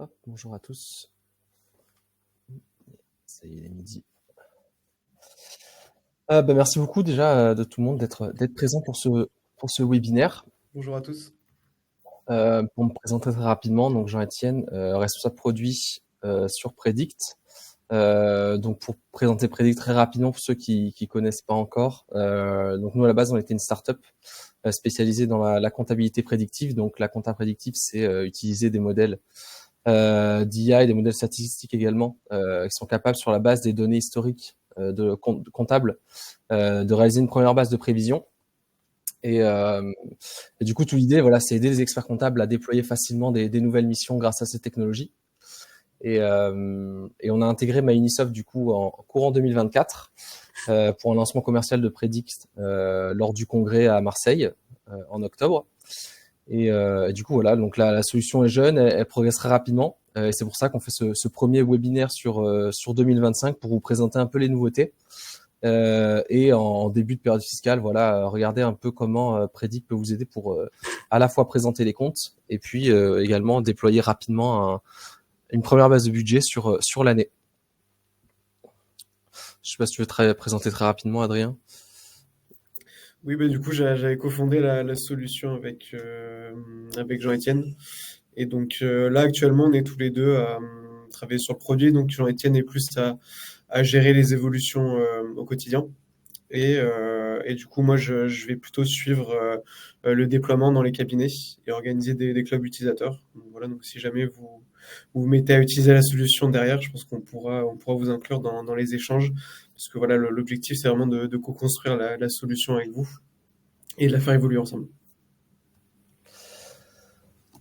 Hop, bonjour à tous. Ça y est, il est midi. Merci beaucoup déjà de tout le monde d'être présent pour ce webinaire. Bonjour à tous. Pour me présenter très rapidement, donc Jean-Étienne, responsable produit sur Predict. Donc pour présenter Predict très rapidement pour ceux qui connaissent pas encore. Donc nous à la base on était une startup spécialisée dans la comptabilité prédictive. Donc la compta prédictive, c'est utiliser des modèles d'IA et des modèles statistiques également qui sont capables sur la base des données historiques de comptables de réaliser une première base de prévision. Et du coup, toute l'idée, voilà, c'est aider les experts comptables à déployer facilement des nouvelles missions grâce à ces technologies. Et on a intégré MyUnisoft du coup en courant 2024 pour un lancement commercial de Predict lors du congrès à Marseille en octobre. Et du coup, voilà, donc la solution est jeune, elle progresse très rapidement. Et c'est pour ça qu'on fait ce premier webinaire sur 2025 pour vous présenter un peu les nouveautés. Et en début de période fiscale, voilà, regardez un peu comment Predict peut vous aider pour à la fois présenter les comptes et puis également déployer rapidement une première base de budget sur l'année. Je sais pas si tu veux présenter très rapidement, Adrien. Oui, du coup, j'avais cofondé la solution avec Jean-Étienne. Et donc là, actuellement, on est tous les deux à travailler sur le produit. Donc Jean-Étienne est plus à gérer les évolutions au quotidien. Et du coup, moi, je vais plutôt suivre le déploiement dans les cabinets et organiser des clubs utilisateurs. Donc voilà, donc si jamais vous mettez à utiliser la solution derrière, je pense qu'on pourra vous inclure dans les échanges. Parce que voilà, l'objectif, c'est vraiment de co-construire la solution avec vous et de la faire évoluer ensemble.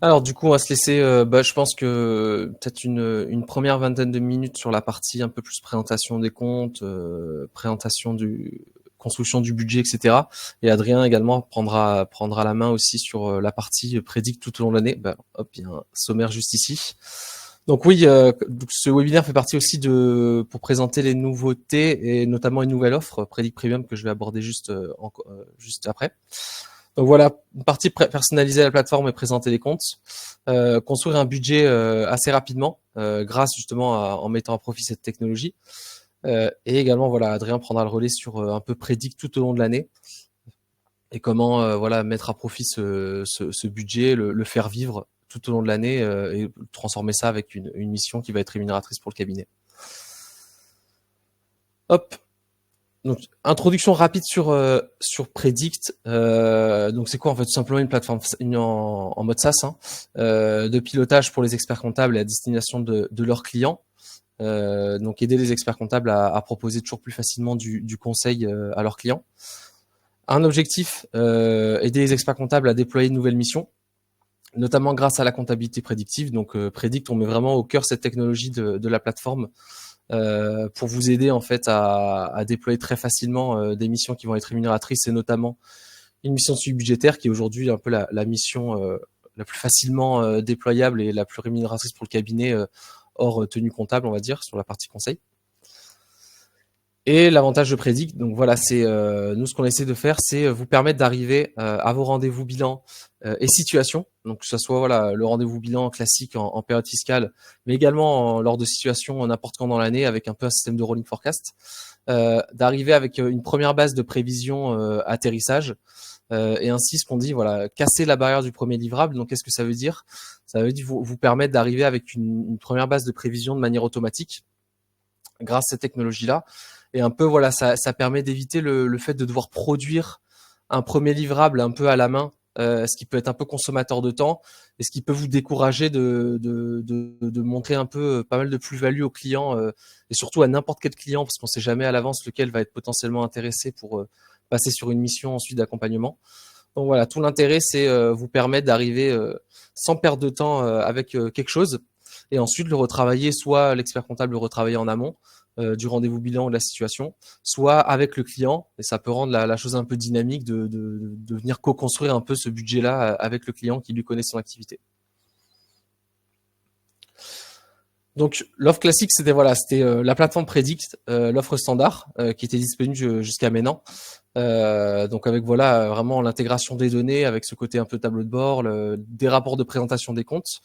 Alors du coup, on va se laisser, je pense que peut-être une première vingtaine de minutes sur la partie un peu plus présentation des comptes, présentation construction du budget, etc. Et Adrien également prendra la main aussi sur la partie prédict tout au long de l'année. Hop, il y a un sommaire juste ici. Donc oui, ce webinaire fait partie aussi pour présenter les nouveautés et notamment une nouvelle offre, Predict Premium, que je vais aborder juste après. Donc voilà, une partie personnaliser la plateforme et présenter les comptes, construire un budget assez rapidement grâce justement en mettant à profit cette technologie. Et également, voilà, Adrien prendra le relais sur un peu Predict tout au long de l'année et comment voilà mettre à profit ce budget, le faire vivre tout au long de l'année et transformer ça avec une mission qui va être rémunératrice pour le cabinet. Hop. Donc, introduction rapide sur Predict. Donc, c'est quoi en fait? Tout simplement une plateforme en mode SaaS de pilotage pour les experts comptables et à destination de leurs clients. Donc, aider les experts comptables à proposer toujours plus facilement du conseil à leurs clients. Un objectif, aider les experts comptables à déployer de nouvelles missions, notamment grâce à la comptabilité prédictive. Donc, Predict, on met vraiment au cœur cette technologie de la plateforme pour vous aider en fait à déployer très facilement des missions qui vont être rémunératrices et notamment une mission de suivi budgétaire qui est aujourd'hui un peu la mission la plus facilement déployable et la plus rémunératrice pour le cabinet hors tenue comptable, on va dire, sur la partie conseil. Et l'avantage de Predict, donc voilà, c'est nous ce qu'on essaie de faire, c'est vous permettre d'arriver à vos rendez-vous bilan et situation. Donc que ce soit voilà le rendez-vous bilan classique en période fiscale, mais également lors de situations n'importe quand dans l'année avec un peu un système de rolling forecast, d'arriver avec une première base de prévision atterrissage. Et ainsi, ce qu'on dit, voilà, casser la barrière du premier livrable. Donc, qu'est-ce que ça veut dire? Ça veut dire vous permettre d'arriver avec une première base de prévision de manière automatique grâce à cette technologie-là. Et un peu, voilà, ça permet d'éviter le fait de devoir produire un premier livrable un peu à la main, ce qui peut être un peu consommateur de temps et ce qui peut vous décourager de montrer un peu pas mal de plus-value aux clients et surtout à n'importe quel client parce qu'on sait jamais à l'avance lequel va être potentiellement intéressé pour passer sur une mission ensuite d'accompagnement. Donc voilà, tout l'intérêt, c'est vous permettre d'arriver sans perdre de temps avec quelque chose et ensuite le retravailler, soit l'expert comptable le retravailler en amont du rendez-vous bilan de la situation, soit avec le client, et ça peut rendre la chose un peu dynamique de venir co-construire un peu ce budget-là avec le client qui lui connaît son activité. Donc l'offre classique, c'était la plateforme Predict, l'offre standard qui était disponible jusqu'à maintenant. Donc avec vraiment l'intégration des données avec ce côté un peu tableau de bord, des rapports de présentation des comptes.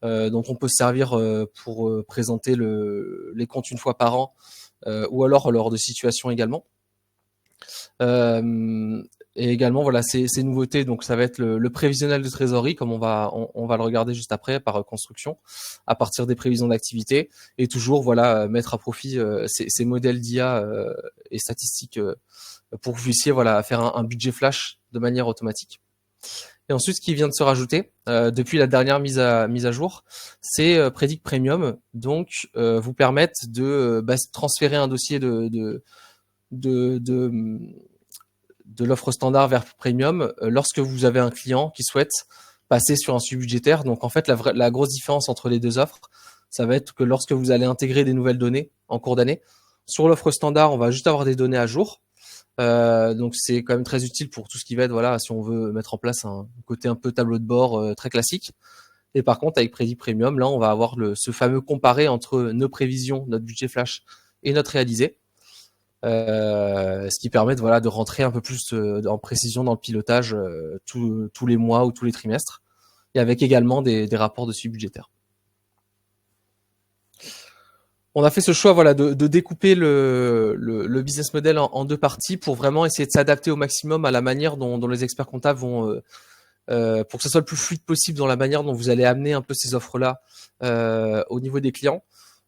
dont on peut se servir pour présenter les comptes une fois par an, ou alors lors de situations également. Et également, voilà, ces nouveautés, donc ça va être le prévisionnel de trésorerie, comme on va le regarder juste après par construction, à partir des prévisions d'activité, et toujours voilà mettre à profit ces modèles d'IA et statistiques pour que vous puissiez voilà faire un budget flash de manière automatique. Et ensuite, ce qui vient de se rajouter depuis la dernière mise à jour, c'est Predict Premium, donc vous permettre de transférer un dossier de l'offre standard vers premium lorsque vous avez un client qui souhaite passer sur un suivi budgétaire. Donc en fait, la grosse différence entre les deux offres, ça va être que lorsque vous allez intégrer des nouvelles données en cours d'année, sur l'offre standard, on va juste avoir des données à jour. Donc c'est quand même très utile pour tout ce qui va être, voilà, si on veut mettre en place un côté un peu tableau de bord très classique. Et par contre, avec Predict Premium, là, on va avoir ce fameux comparé entre nos prévisions, notre budget flash et notre réalisé. Ce qui permet de rentrer un peu plus en précision dans le pilotage tous les mois ou tous les trimestres, et avec également des rapports de suivi budgétaire. On a fait ce choix de découper le business model en deux parties pour vraiment essayer de s'adapter au maximum à la manière dont les experts comptables vont pour que ce soit le plus fluide possible dans la manière dont vous allez amener un peu ces offres-là au niveau des clients.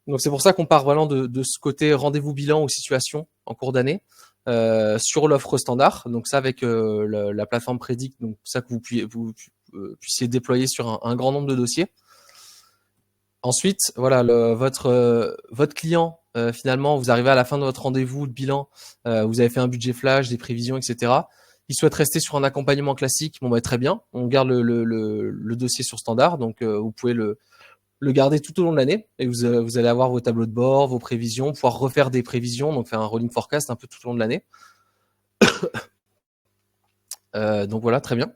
Donc c'est pour ça qu'on part vraiment de ce côté rendez-vous bilan ou situation en cours d'année sur l'offre standard. Donc ça avec la plateforme Predict, donc ça que vous puissiez déployer sur un grand nombre de dossiers. Ensuite, voilà, votre client, finalement, vous arrivez à la fin de votre rendez-vous de bilan, vous avez fait un budget flash, des prévisions, etc. Il souhaite rester sur un accompagnement classique, bon très bien, on garde le dossier sur standard, donc vous pouvez le garder tout au long de l'année, et vous allez avoir vos tableaux de bord, vos prévisions, pouvoir refaire des prévisions, donc faire un rolling forecast un peu tout au long de l'année. Donc voilà, très bien.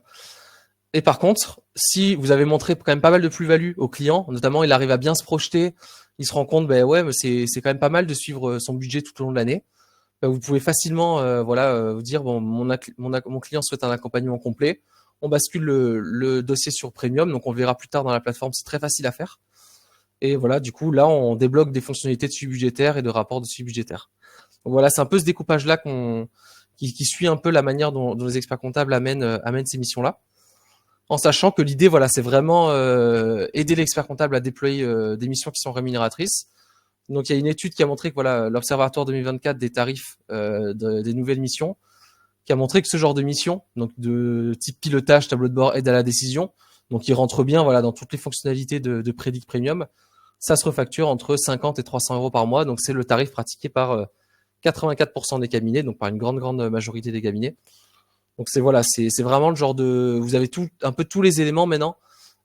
Et par contre, si vous avez montré quand même pas mal de plus-value au client, notamment il arrive à bien se projeter, il se rend compte, mais c'est quand même pas mal de suivre son budget tout au long de l'année, vous pouvez facilement vous dire, bon, mon client souhaite un accompagnement complet, on bascule le dossier sur Premium, donc on le verra plus tard dans la plateforme, c'est très facile à faire. Et voilà, du coup, là, on débloque des fonctionnalités de suivi budgétaire et de rapport de suivi budgétaire. Donc voilà, c'est un peu ce découpage-là qui suit un peu la manière dont les experts comptables amènent ces missions-là. En sachant que l'idée, voilà, c'est vraiment aider l'expert comptable à déployer des missions qui sont rémunératrices. Donc il y a une étude qui a montré que voilà, l'Observatoire 2024 des tarifs des nouvelles missions, qui a montré que ce genre de mission, donc de type pilotage, tableau de bord, aide à la décision, donc il rentre bien voilà dans toutes les fonctionnalités de Predict Premium, ça se refacture entre 50 et 300 euros par mois, donc c'est le tarif pratiqué par 84% des cabinets, donc par une grande majorité des cabinets. Donc c'est vraiment le genre de, vous avez un peu tous les éléments maintenant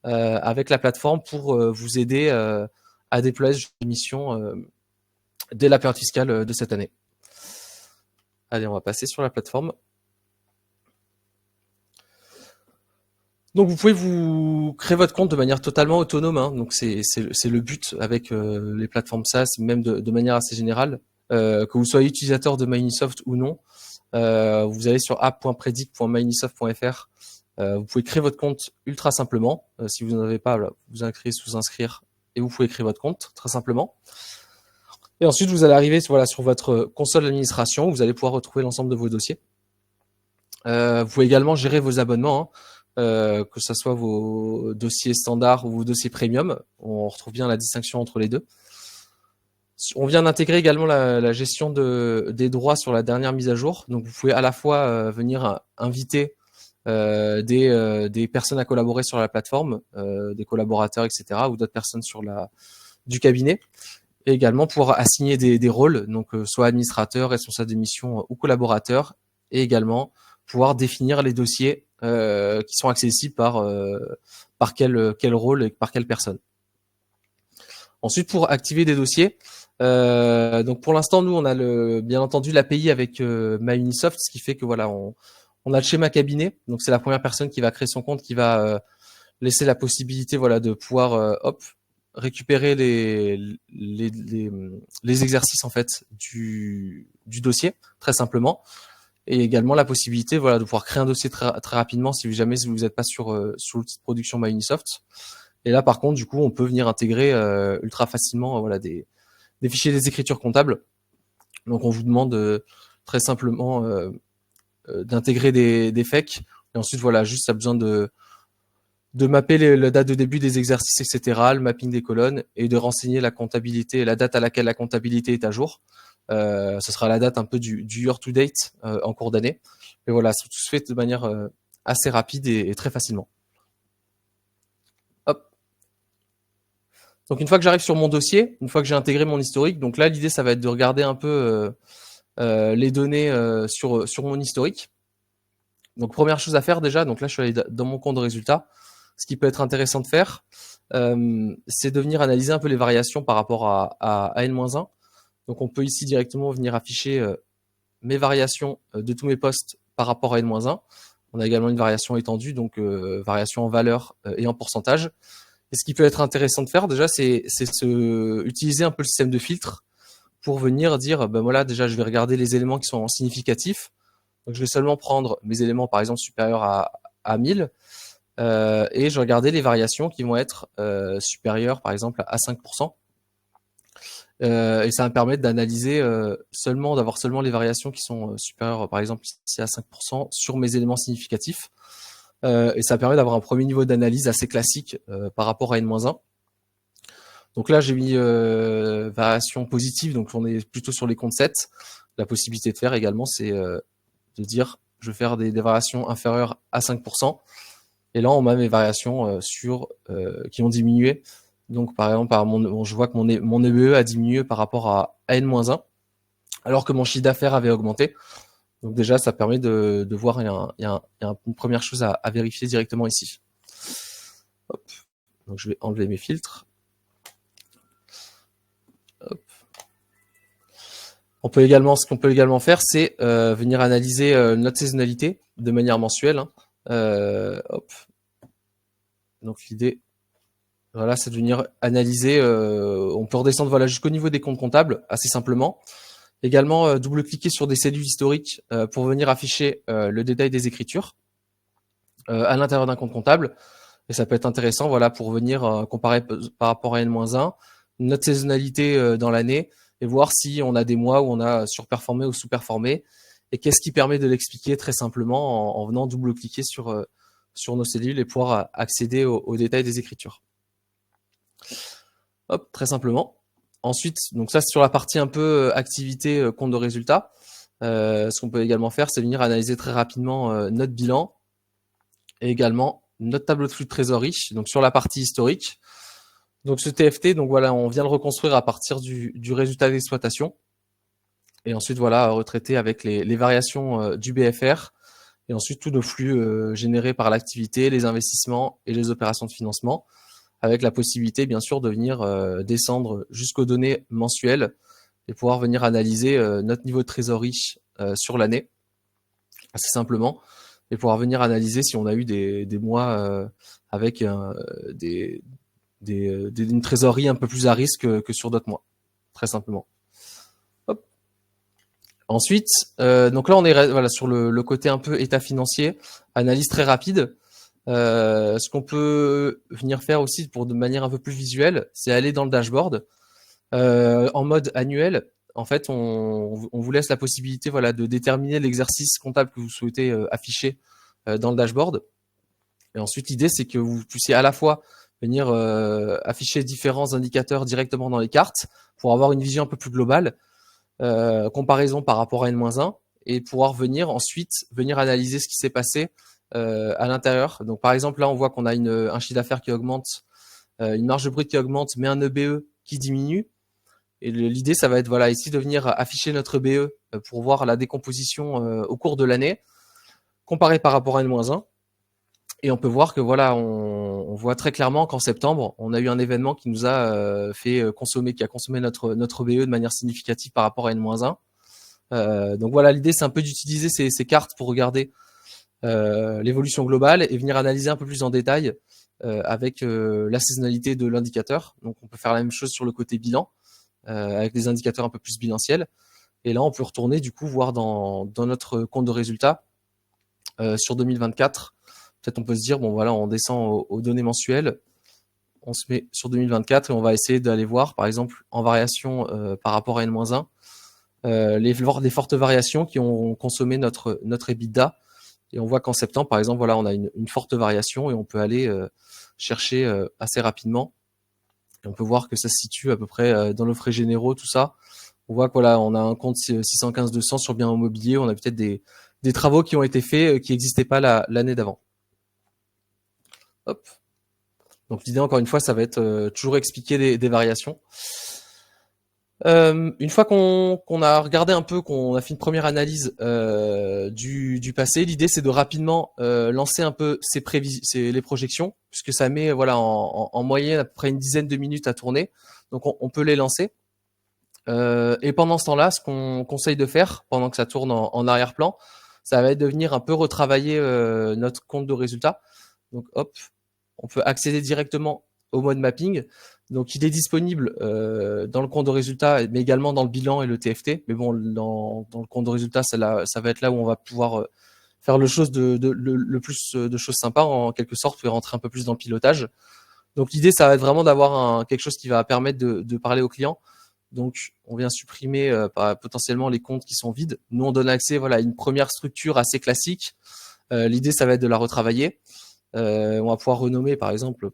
avec la plateforme pour vous aider à déployer cette mission dès la période fiscale de cette année. Allez, on va passer sur la plateforme. Donc vous pouvez vous créer votre compte de manière totalement autonome, hein. Donc c'est le but avec les plateformes SaaS, même de manière assez générale, que vous soyez utilisateur de MyUnisoft ou non. Vous allez sur app.predict.myunisoft.fr. Vous pouvez créer votre compte ultra simplement. Si vous n'en avez pas, vous inscrire, sous-inscrire, et vous pouvez créer votre compte très simplement. Et ensuite, vous allez arriver sur votre console d'administration. Vous allez pouvoir retrouver l'ensemble de vos dossiers. Vous pouvez également gérer vos abonnements, hein, que ce soit vos dossiers standards ou vos dossiers premium. On retrouve bien la distinction entre les deux. On vient d'intégrer également la gestion des droits sur la dernière mise à jour. Donc, vous pouvez à la fois venir inviter des personnes à collaborer sur la plateforme, des collaborateurs, etc., ou d'autres personnes du cabinet, et également pouvoir assigner des rôles, donc soit administrateur, responsable de mission ou collaborateur, et également pouvoir définir les dossiers qui sont accessibles par quel rôle et par quelle personne. Ensuite, pour activer des dossiers, donc pour l'instant, nous, on a bien entendu l'API avec MyUnisoft, ce qui fait que voilà, on a le schéma cabinet. Donc c'est la première personne qui va créer son compte, qui va laisser la possibilité voilà de pouvoir récupérer les exercices en fait du dossier très simplement, et également la possibilité voilà de pouvoir créer un dossier très rapidement si jamais vous n'êtes pas sur l'outil de production MyUnisoft. Et là, par contre, du coup, on peut venir intégrer ultra facilement voilà, des fichiers des écritures comptables. Donc, on vous demande très simplement d'intégrer des FEC. Et ensuite, voilà, juste ça a besoin de mapper la date de début des exercices, etc., le mapping des colonnes, et de renseigner la comptabilité, la date à laquelle la comptabilité est à jour. Ce sera la date un peu du year to date en cours d'année. Mais voilà, tout se fait de manière assez rapide et très facilement. Hop. Donc une fois que j'arrive sur mon dossier, une fois que j'ai intégré mon historique, donc là l'idée ça va être de regarder un peu les données sur mon historique. Donc première chose à faire déjà, donc là je suis allé dans mon compte de résultats. Ce qui peut être intéressant de faire, c'est de venir analyser un peu les variations par rapport à N-1. Donc on peut ici directement venir afficher mes variations de tous mes postes par rapport à N-1. On a également une variation étendue, donc variation en valeur et en pourcentage. Et ce qui peut être intéressant de faire déjà, c'est utiliser un peu le système de filtre pour venir dire, ben voilà, déjà je vais regarder les éléments qui sont significatifs. Donc je vais seulement prendre mes éléments par exemple supérieurs à 1000 et je vais regarder les variations qui vont être supérieures par exemple à 5%. Et ça va me permettre d'analyser d'avoir seulement les variations qui sont supérieures par exemple ici à 5% sur mes éléments significatifs. Et ça permet d'avoir un premier niveau d'analyse assez classique par rapport à N-1. Donc là, j'ai mis variation positive, donc on est plutôt sur les comptes 7. La possibilité de faire également, c'est de dire je vais faire des variations inférieures à 5%. Et là, on a mes variations qui ont diminué. Donc par exemple, je vois que mon EBE a diminué par rapport à N-1, alors que mon chiffre d'affaires avait augmenté. Donc déjà, ça permet de voir, il y a une première chose à vérifier directement ici. Hop. Donc je vais enlever mes filtres. Hop. Ce qu'on peut également faire, c'est venir analyser notre saisonnalité de manière mensuelle. Hop. Donc l'idée, voilà, c'est de venir analyser. On peut redescendre voilà jusqu'au niveau des comptes comptables assez simplement. Également, double-cliquer sur des cellules historiques pour venir afficher le détail des écritures à l'intérieur d'un compte comptable. Et ça peut être intéressant, voilà, pour venir comparer par rapport à N-1, notre saisonnalité dans l'année et voir si on a des mois où on a surperformé ou sous-performé. Et qu'est-ce qui permet de l'expliquer très simplement en venant double-cliquer sur nos cellules et pouvoir accéder aux détails des écritures. Hop, très simplement. Ensuite, donc ça c'est sur la partie un peu activité compte de résultats. Ce qu'on peut également faire, c'est venir analyser très rapidement notre bilan et également notre tableau de flux de trésorerie, donc sur la partie historique. Donc ce TFT, donc voilà, on vient le reconstruire à partir du résultat d'exploitation. Et ensuite, voilà, retraiter avec les variations du BFR. Et ensuite, tous nos flux générés par l'activité, les investissements et les opérations de financement, avec la possibilité, bien sûr, de venir descendre jusqu'aux données mensuelles et pouvoir venir analyser notre niveau de trésorerie sur l'année, assez simplement, et pouvoir venir analyser si on a eu des mois avec une trésorerie un peu plus à risque que sur d'autres mois, très simplement. Hop. Ensuite, donc là on est voilà sur le côté un peu état financier, analyse très rapide. Ce qu'on peut venir faire aussi de manière un peu plus visuelle, c'est aller dans le dashboard en mode annuel. En fait, on vous laisse la possibilité, voilà, de déterminer l'exercice comptable que vous souhaitez afficher dans le dashboard. Et ensuite, l'idée, c'est que vous puissiez à la fois venir afficher différents indicateurs directement dans les cartes pour avoir une vision un peu plus globale, comparaison par rapport à N-1, et pouvoir ensuite venir analyser ce qui s'est passé à l'intérieur. Donc par exemple, là, on voit qu'on a un chiffre d'affaires qui augmente, une marge brute qui augmente, mais un EBE qui diminue. Et l'idée, ça va être voilà ici de venir afficher notre EBE pour voir la décomposition au cours de l'année, comparé par rapport à N-1. Et on peut voir que voilà, on voit très clairement qu'en septembre, on a eu un événement qui nous a qui a consommé notre EBE de manière significative par rapport à N-1. Donc voilà, l'idée c'est un peu d'utiliser ces cartes pour regarder l'évolution globale et venir analyser un peu plus en détail avec la saisonnalité de l'indicateur. Donc on peut faire la même chose sur le côté bilan avec des indicateurs un peu plus bilanciels. Et là on peut retourner du coup voir dans notre compte de résultats sur 2024. Peut-être on peut se dire bon voilà, on descend aux données mensuelles on se met sur 2024 et on va essayer d'aller voir, par exemple, en variation par rapport à N-1, des fortes variations qui ont consommé notre EBITDA. Et on voit qu'en septembre, par exemple, voilà, on a une forte variation et on peut aller chercher assez rapidement. Et on peut voir que ça se situe à peu près dans nos frais généraux, tout ça. On voit que voilà, on a un compte 615-200 sur bien immobilier. On a peut-être des travaux qui ont été faits qui n'existaient pas l'année d'avant. Hop. Donc l'idée, encore une fois, ça va être toujours expliquer des variations. Une fois qu'on a regardé un peu, qu'on a fait une première analyse du passé, l'idée c'est de rapidement lancer un peu les projections, puisque ça met voilà en moyenne à peu près une dizaine de minutes à tourner, donc on peut les lancer. Et pendant ce temps-là, ce qu'on conseille de faire, pendant que ça tourne en arrière-plan, ça va être de venir un peu retravailler notre compte de résultats. Donc hop, on peut accéder directement au mode mapping. Donc il est disponible dans le compte de résultats, mais également dans le bilan et le TFT. Mais bon, dans le compte de résultats, ça va être là où on va pouvoir faire le plus de choses sympas, en quelque sorte, pour rentrer un peu plus dans le pilotage. Donc l'idée, ça va être vraiment d'avoir quelque chose qui va permettre de parler aux clients. Donc on vient supprimer potentiellement les comptes qui sont vides. Nous, on donne accès voilà, à une première structure assez classique. L'idée, ça va être de la retravailler. On va pouvoir renommer, par exemple,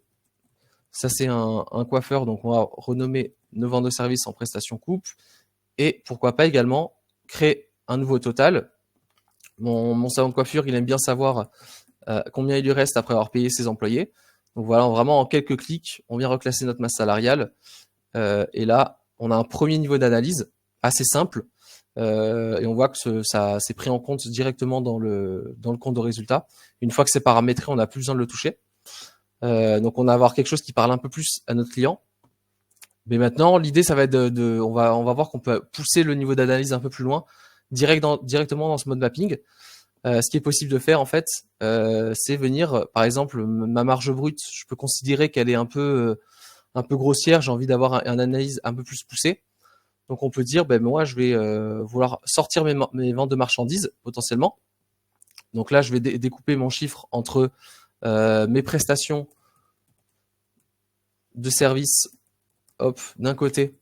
ça c'est un coiffeur, donc on va renommer nos ventes de services en prestation coupe. Et pourquoi pas également créer un nouveau total. Mon salon de coiffure, il aime bien savoir combien il lui reste après avoir payé ses employés. Donc voilà, vraiment en quelques clics, on vient reclasser notre masse salariale. Et là, on a un premier niveau d'analyse assez simple. Et on voit que ça c'est pris en compte directement dans le compte de résultat. Une fois que c'est paramétré, on n'a plus besoin de le toucher. Donc on va avoir quelque chose qui parle un peu plus à notre client. Mais maintenant, l'idée, ça va être on va voir qu'on peut pousser le niveau d'analyse un peu plus loin, directement dans ce mode mapping. Ce qui est possible de faire, en fait, c'est venir, par exemple, ma marge brute, je peux considérer qu'elle est un peu grossière, j'ai envie d'avoir une analyse un peu plus poussée. Donc on peut dire, ben moi, je vais vouloir sortir mes ventes de marchandises, potentiellement. Donc là, je vais découper mon chiffre entre mes prestations de service, hop, d'un côté,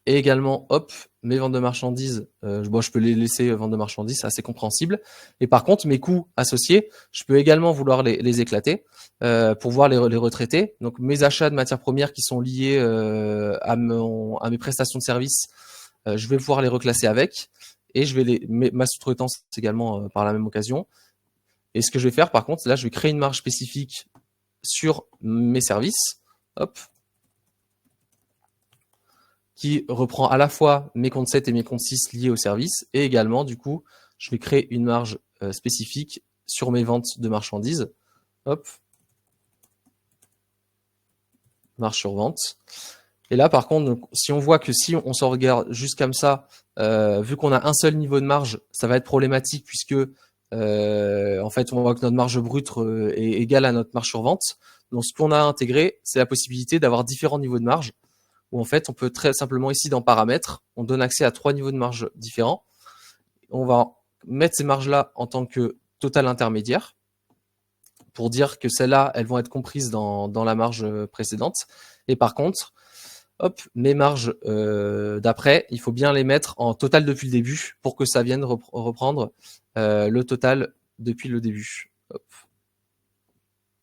et également, hop, mes ventes de marchandises. Je peux les laisser vendre de marchandises, c'est assez compréhensible. Et par contre, mes coûts associés, je peux également vouloir les éclater pour pouvoir les retraiter. Donc mes achats de matières premières qui sont liés à mes prestations de service, je vais pouvoir les reclasser avec. Et je vais ma sous-traitance également par la même occasion. Et ce que je vais faire, par contre, là, je vais créer une marge spécifique sur mes services. Hop. Qui reprend à la fois mes comptes 7 et mes comptes 6 liés au service. Et également, du coup, je vais créer une marge spécifique sur mes ventes de marchandises. Hop. Marge sur vente. Et là, par contre, donc, si on voit que si on s'en regarde juste comme ça, vu qu'on a un seul niveau de marge, ça va être problématique puisque en fait, on voit que notre marge brute est égale à notre marge sur vente. Donc, ce qu'on a intégré, c'est la possibilité d'avoir différents niveaux de marge. Où en fait, on peut très simplement ici dans paramètres, on donne accès à 3 niveaux de marge différents. On va mettre ces marges-là en tant que total intermédiaire pour dire que celles-là, elles vont être comprises dans la marge précédente. Et par contre, hop, mes marges d'après, il faut bien les mettre en total depuis le début pour que ça vienne reprendre le total depuis le début. Hop.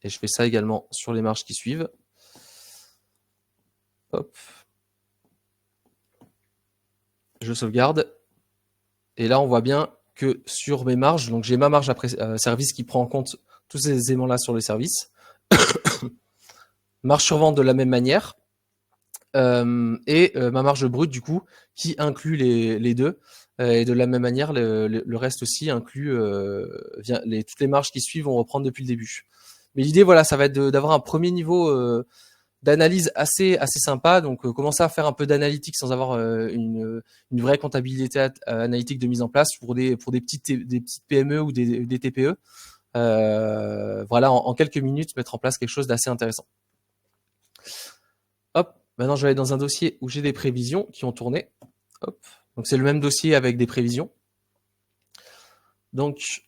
Et je fais ça également sur les marges qui suivent. Hop. Je sauvegarde. Et là, on voit bien que sur mes marges, donc j'ai ma marge après service qui prend en compte tous ces éléments-là sur le service. Marge sur vente de la même manière. Et ma marge brute, du coup, qui inclut les deux. Et de la même manière, le reste aussi inclut toutes les marges qui suivent, vont reprendre depuis le début. Mais l'idée, voilà, ça va être d'avoir un premier niveau d'analyse assez sympa. Donc commencer à faire un peu d'analytique sans avoir une vraie comptabilité analytique de mise en place pour des petites PME ou des TPE. Voilà, en quelques minutes, mettre en place quelque chose d'assez intéressant. Hop, maintenant je vais aller dans un dossier où j'ai des prévisions qui ont tourné. Hop, donc c'est le même dossier avec des prévisions. Donc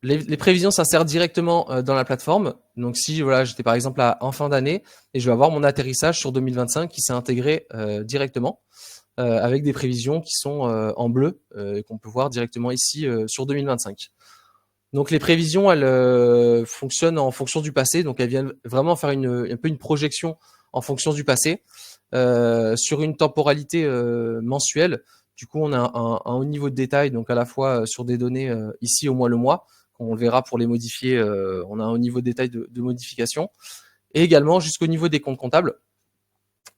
les prévisions s'insèrent directement dans la plateforme. Donc si voilà, j'étais par exemple en fin d'année et je vais avoir mon atterrissage sur 2025 qui s'est intégré directement avec des prévisions qui sont en bleu et qu'on peut voir directement ici sur 2025. Donc les prévisions, elles fonctionnent en fonction du passé, donc elles viennent vraiment faire un peu une projection en fonction du passé sur une temporalité mensuelle. Du coup, on a un haut niveau de détail, donc à la fois sur des données ici au mois le mois, on le verra pour les modifier, on a un haut niveau de détail de modification, et également jusqu'au niveau des comptes comptables.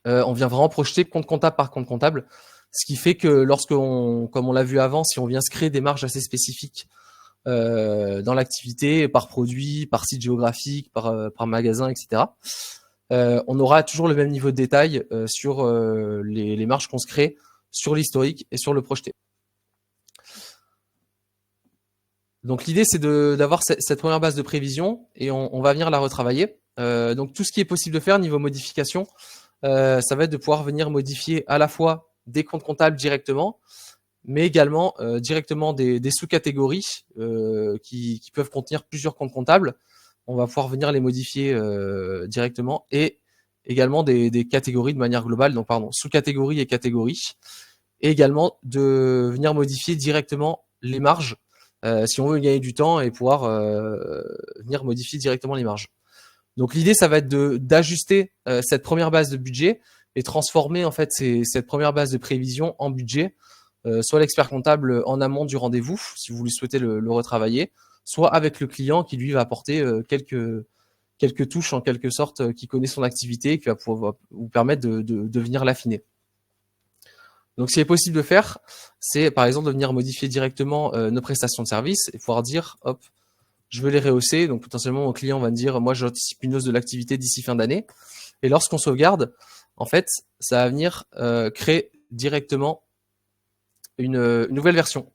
On vient vraiment projeter compte comptable par compte comptable, ce qui fait que lorsqu'on, comme on l'a vu avant, si on vient se créer des marges assez spécifiques dans l'activité, par produit, par site géographique, par magasin, etc., on aura toujours le même niveau de détail sur les marges qu'on se crée, sur l'historique et sur le projeté. Donc l'idée, c'est d'avoir cette première base de prévision et on va venir la retravailler. Donc tout ce qui est possible de faire niveau modification, ça va être de pouvoir venir modifier à la fois des comptes comptables directement, mais également directement des sous-catégories qui peuvent contenir plusieurs comptes comptables. On va pouvoir venir les modifier directement et également des catégories de manière globale, donc pardon, sous-catégories et catégories, et également de venir modifier directement les marges si on veut gagner du temps et pouvoir venir modifier directement les marges. Donc l'idée, ça va être d'ajuster cette première base de budget et transformer en fait cette première base de prévision en budget, soit l'expert comptable en amont du rendez-vous, si vous souhaitez le retravailler, soit avec le client qui lui va apporter quelques touches en quelque sorte, qui connaît son activité et qui va pouvoir vous permettre de venir l'affiner. Donc, ce qui est possible de faire, c'est par exemple de venir modifier directement nos prestations de service et pouvoir dire, hop, je veux les rehausser. Donc, potentiellement, mon client va me dire, moi, j'anticipe une hausse de l'activité d'ici fin d'année. Et lorsqu'on sauvegarde, en fait, ça va venir créer directement une nouvelle version.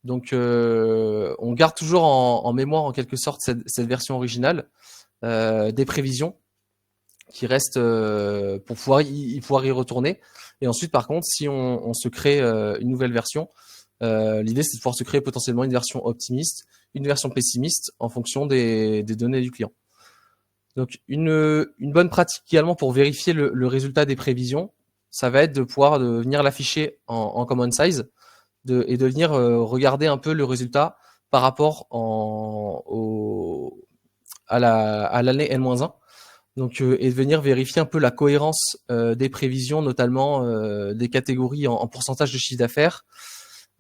Donc, on garde toujours en mémoire, en quelque sorte, cette version originale des prévisions qui restent pour pouvoir y retourner. Et ensuite, par contre, si on se crée une nouvelle version, l'idée, c'est de pouvoir se créer potentiellement une version optimiste, une version pessimiste en fonction des données du client. Donc, une bonne pratique également pour vérifier le résultat des prévisions, ça va être de pouvoir venir l'afficher en common size et de venir regarder un peu le résultat par rapport à l'année N-1. Donc, et de venir vérifier un peu la cohérence des prévisions, notamment des catégories en pourcentage de chiffre d'affaires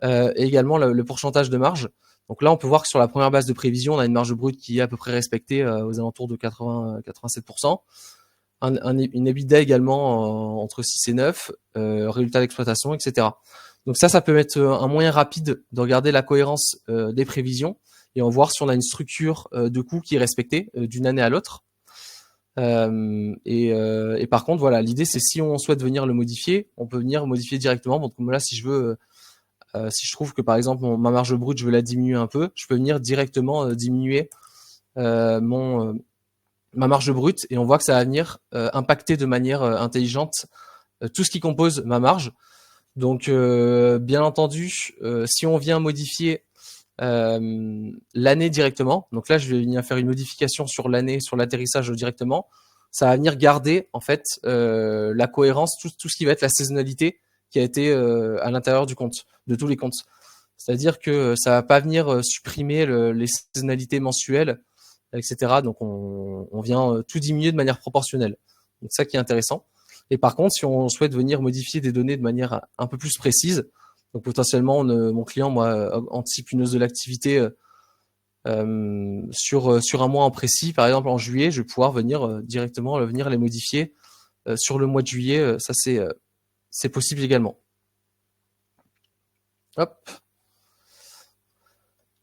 et également le pourcentage de marge. Donc là, on peut voir que sur la première base de prévision, on a une marge brute qui est à peu près respectée aux alentours de 80-87%. Une EBITDA également entre 6 et 9, résultat d'exploitation, etc. Donc ça peut être un moyen rapide de regarder la cohérence des prévisions et en voir si on a une structure de coûts qui est respectée d'une année à l'autre. Et par contre, voilà, l'idée c'est si on souhaite venir le modifier, on peut venir modifier directement. Donc là, si je veux, si je trouve que par exemple ma marge brute, je veux la diminuer un peu, je peux venir directement diminuer ma marge brute et on voit que ça va venir impacter de manière intelligente tout ce qui compose ma marge. Donc, bien entendu, si on vient modifier l'année directement, donc là, je vais venir faire une modification sur l'année, sur l'atterrissage directement, ça va venir garder en fait la cohérence, tout ce qui va être la saisonnalité qui a été à l'intérieur du compte, de tous les comptes. C'est-à-dire que ça va pas venir supprimer les saisonnalités mensuelles, etc. Donc, on vient tout diminuer de manière proportionnelle. Donc, ça qui est intéressant. Et par contre, si on souhaite venir modifier des données de manière un peu plus précise, donc potentiellement, mon client, moi, anticipe une hausse de l'activité sur un mois en précis, par exemple en juillet, je vais pouvoir venir directement venir les modifier sur le mois de juillet. Ça, c'est possible également. Hop.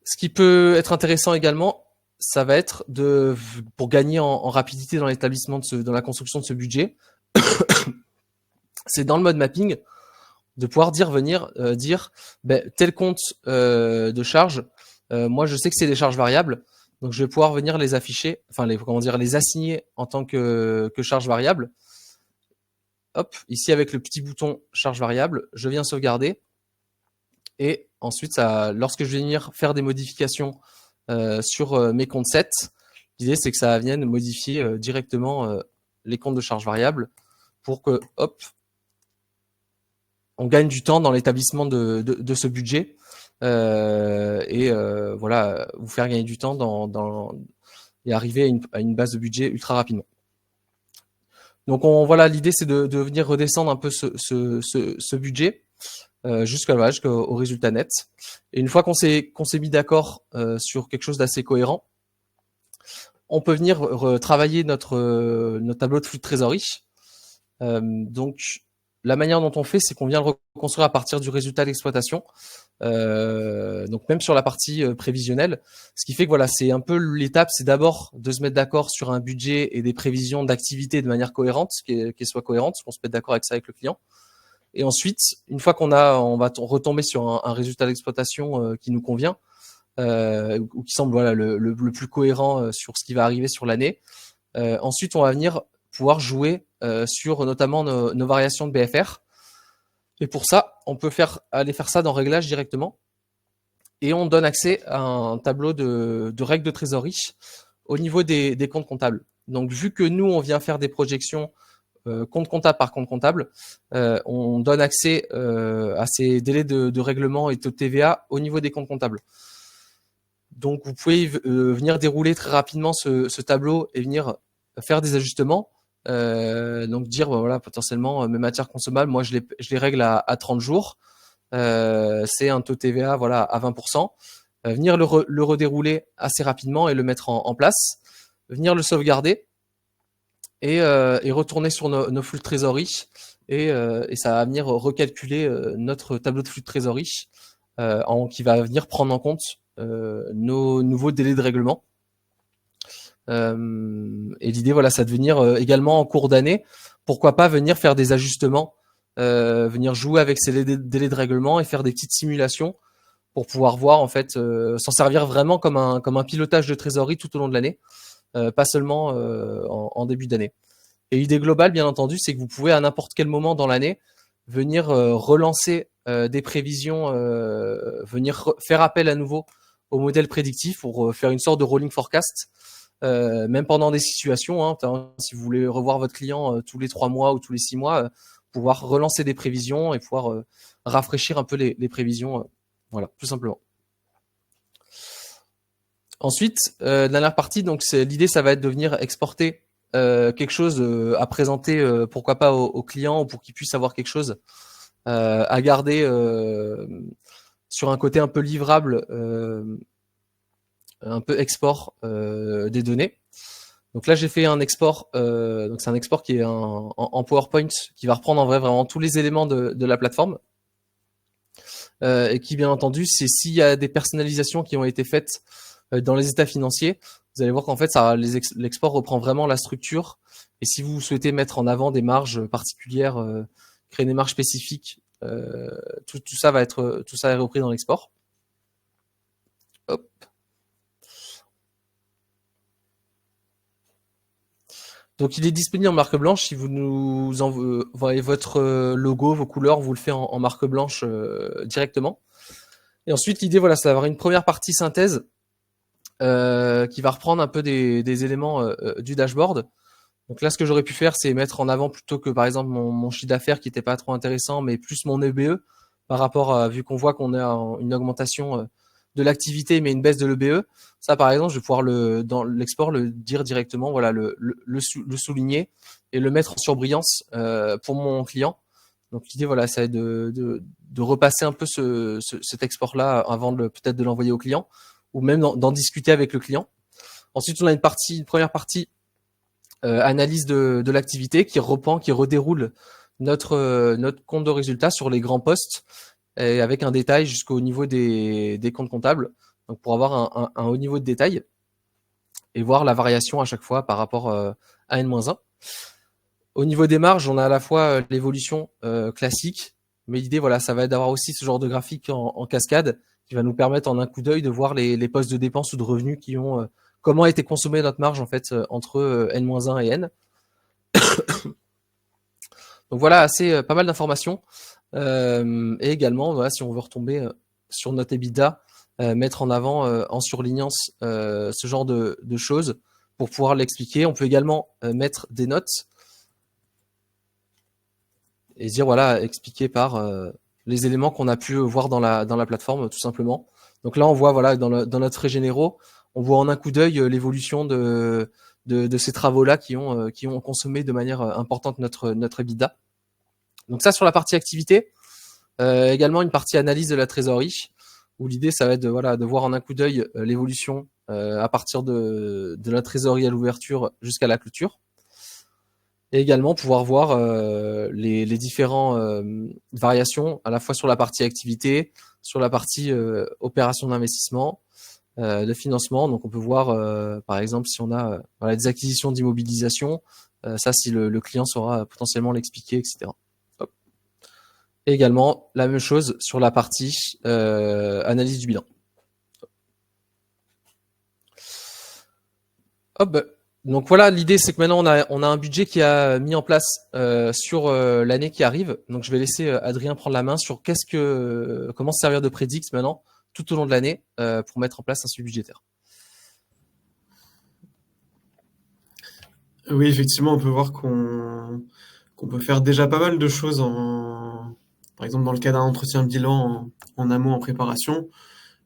Ce qui peut être intéressant également, ça va être pour gagner en rapidité dans l'établissement dans la construction de ce budget, c'est dans le mode mapping de pouvoir dire tel compte de charge, moi je sais que c'est des charges variables, donc je vais pouvoir venir les afficher, enfin les assigner en tant que charge variable. Hop, ici avec le petit bouton charge variable, je viens sauvegarder et ensuite lorsque je vais venir faire des modifications sur mes comptes 7, L'idée, c'est que ça vienne modifier directement les comptes de charges variables pour que, hop, on gagne du temps dans l'établissement de ce budget voilà, vous faire gagner du temps et arriver à une base de budget ultra rapidement. Donc voilà, l'idée c'est de venir redescendre un peu ce budget jusqu'au résultat net. Et une fois qu'on s'est mis d'accord sur quelque chose d'assez cohérent, on peut venir travailler notre tableau de flux de trésorerie. Donc la manière dont on fait, c'est qu'on vient le reconstruire à partir du résultat d'exploitation. Donc même sur la partie prévisionnelle, ce qui fait que voilà, c'est un peu l'étape, c'est d'abord de se mettre d'accord sur un budget et des prévisions d'activité de manière cohérente, qu'elles soient cohérentes, qu'on se mette d'accord avec ça avec le client. Et ensuite, une fois on va retomber sur un résultat d'exploitation qui nous convient ou qui semble voilà le plus cohérent sur ce qui va arriver sur l'année. Ensuite, on va venir pouvoir jouer sur notamment nos variations de BFR. Et pour ça, on peut aller faire ça dans Réglages directement. Et on donne accès à un tableau de règles de trésorerie au niveau des comptes comptables. Donc, vu que nous, on vient faire des projections compte comptable par compte comptable, on donne accès à ces délais de règlement et taux de TVA au niveau des comptes comptables. Donc, vous pouvez venir dérouler très rapidement ce tableau et venir faire des ajustements. Donc dire voilà, potentiellement mes matières consommables, moi je les règle à 30 jours, c'est un taux TVA voilà à 20%, venir le redérouler assez rapidement et le mettre en place, venir le sauvegarder et retourner sur nos flux de trésorerie et ça va venir recalculer notre tableau de flux de trésorerie qui va venir prendre en compte nos nouveaux délais de règlement. Et l'idée, voilà, ça de venir également en cours d'année, pourquoi pas venir faire des ajustements, venir jouer avec ces délais de règlement et faire des petites simulations pour pouvoir voir en fait, s'en servir vraiment comme un pilotage de trésorerie tout au long de l'année, pas seulement en début d'année. Et l'idée globale, bien entendu, c'est que vous pouvez à n'importe quel moment dans l'année venir relancer des prévisions, venir faire appel à nouveau au modèle prédictif pour faire une sorte de rolling forecast. Même pendant des situations, hein, si vous voulez revoir votre client tous les 3 mois ou tous les 6 mois, pouvoir relancer des prévisions et pouvoir rafraîchir un peu les prévisions. Voilà, tout simplement. Ensuite, dernière partie, donc l'idée, ça va être de venir exporter quelque chose à présenter, pourquoi pas au client, pour qu'il puisse avoir quelque chose à garder sur un côté un peu livrable, un peu export des données. Donc là, j'ai fait un export. Donc c'est un export qui est en PowerPoint, qui va reprendre en vrai vraiment tous les éléments de la plateforme. Et qui, bien entendu, c'est s'il y a des personnalisations qui ont été faites dans les états financiers, vous allez voir qu'en fait, l'export reprend vraiment la structure. Et si vous souhaitez mettre en avant des marges particulières, créer des marges spécifiques, tout ça est repris dans l'export. Hop. Donc il est disponible en marque blanche. Si vous nous envoyez votre logo, vos couleurs, vous le faites en marque blanche directement. Et ensuite, l'idée, voilà, c'est d'avoir une première partie synthèse qui va reprendre un peu des éléments du dashboard. Donc là, ce que j'aurais pu faire, c'est mettre en avant plutôt que par exemple mon chiffre d'affaires qui n'était pas trop intéressant, mais plus mon EBE par rapport à, vu qu'on voit qu'on a une augmentation de l'activité mais une baisse de l'EBE. Ça, par exemple, je vais pouvoir dans l'export le dire directement, voilà, le souligner et le mettre en surbrillance pour mon client. Donc l'idée, voilà, ça va être de repasser un peu cet export-là avant peut-être de l'envoyer au client ou même d'en discuter avec le client. Ensuite, on a une première partie analyse de l'activité qui redéroule notre compte de résultat sur les grands postes et avec un détail jusqu'au niveau des comptes comptables, donc pour avoir un haut niveau de détail et voir la variation à chaque fois par rapport à N-1. Au niveau des marges, on a à la fois l'évolution classique, mais l'idée, voilà, ça va être d'avoir aussi ce genre de graphique en cascade qui va nous permettre en un coup d'œil de voir les postes de dépenses ou de revenus qui ont comment a été consommée notre marge en fait entre N-1 et N. Donc voilà, pas mal d'informations. Et également, voilà, si on veut retomber sur notre EBITDA, mettre en avant en surlignant ce genre de choses pour pouvoir l'expliquer. On peut également mettre des notes et dire voilà, expliquer par les éléments qu'on a pu voir dans la plateforme, tout simplement. Donc là, on voit voilà dans notre frais généraux, on voit en un coup d'œil l'évolution de ces travaux-là qui ont consommé de manière importante notre EBITDA. Donc ça sur la partie activité. Également une partie analyse de la trésorerie, où l'idée ça va être de voir en un coup d'œil l'évolution à partir de la trésorerie à l'ouverture jusqu'à la clôture. Et également pouvoir voir les différents variations à la fois sur la partie activité, sur la partie opération d'investissement, de financement. Donc on peut voir par exemple si on a des acquisitions d'immobilisation, ça si le client saura potentiellement l'expliquer, etc. Hop. Et également la même chose sur la partie analyse du bilan. Hop. Donc voilà, l'idée c'est que maintenant on a un budget qui a mis en place sur l'année qui arrive. Donc je vais laisser Adrien prendre la main sur comment se servir de Predix maintenant tout au long de l'année pour mettre en place un suivi budgétaire. Oui, effectivement, on peut voir qu'on peut faire déjà pas mal de choses par exemple dans le cas d'un entretien bilan en amont, en préparation.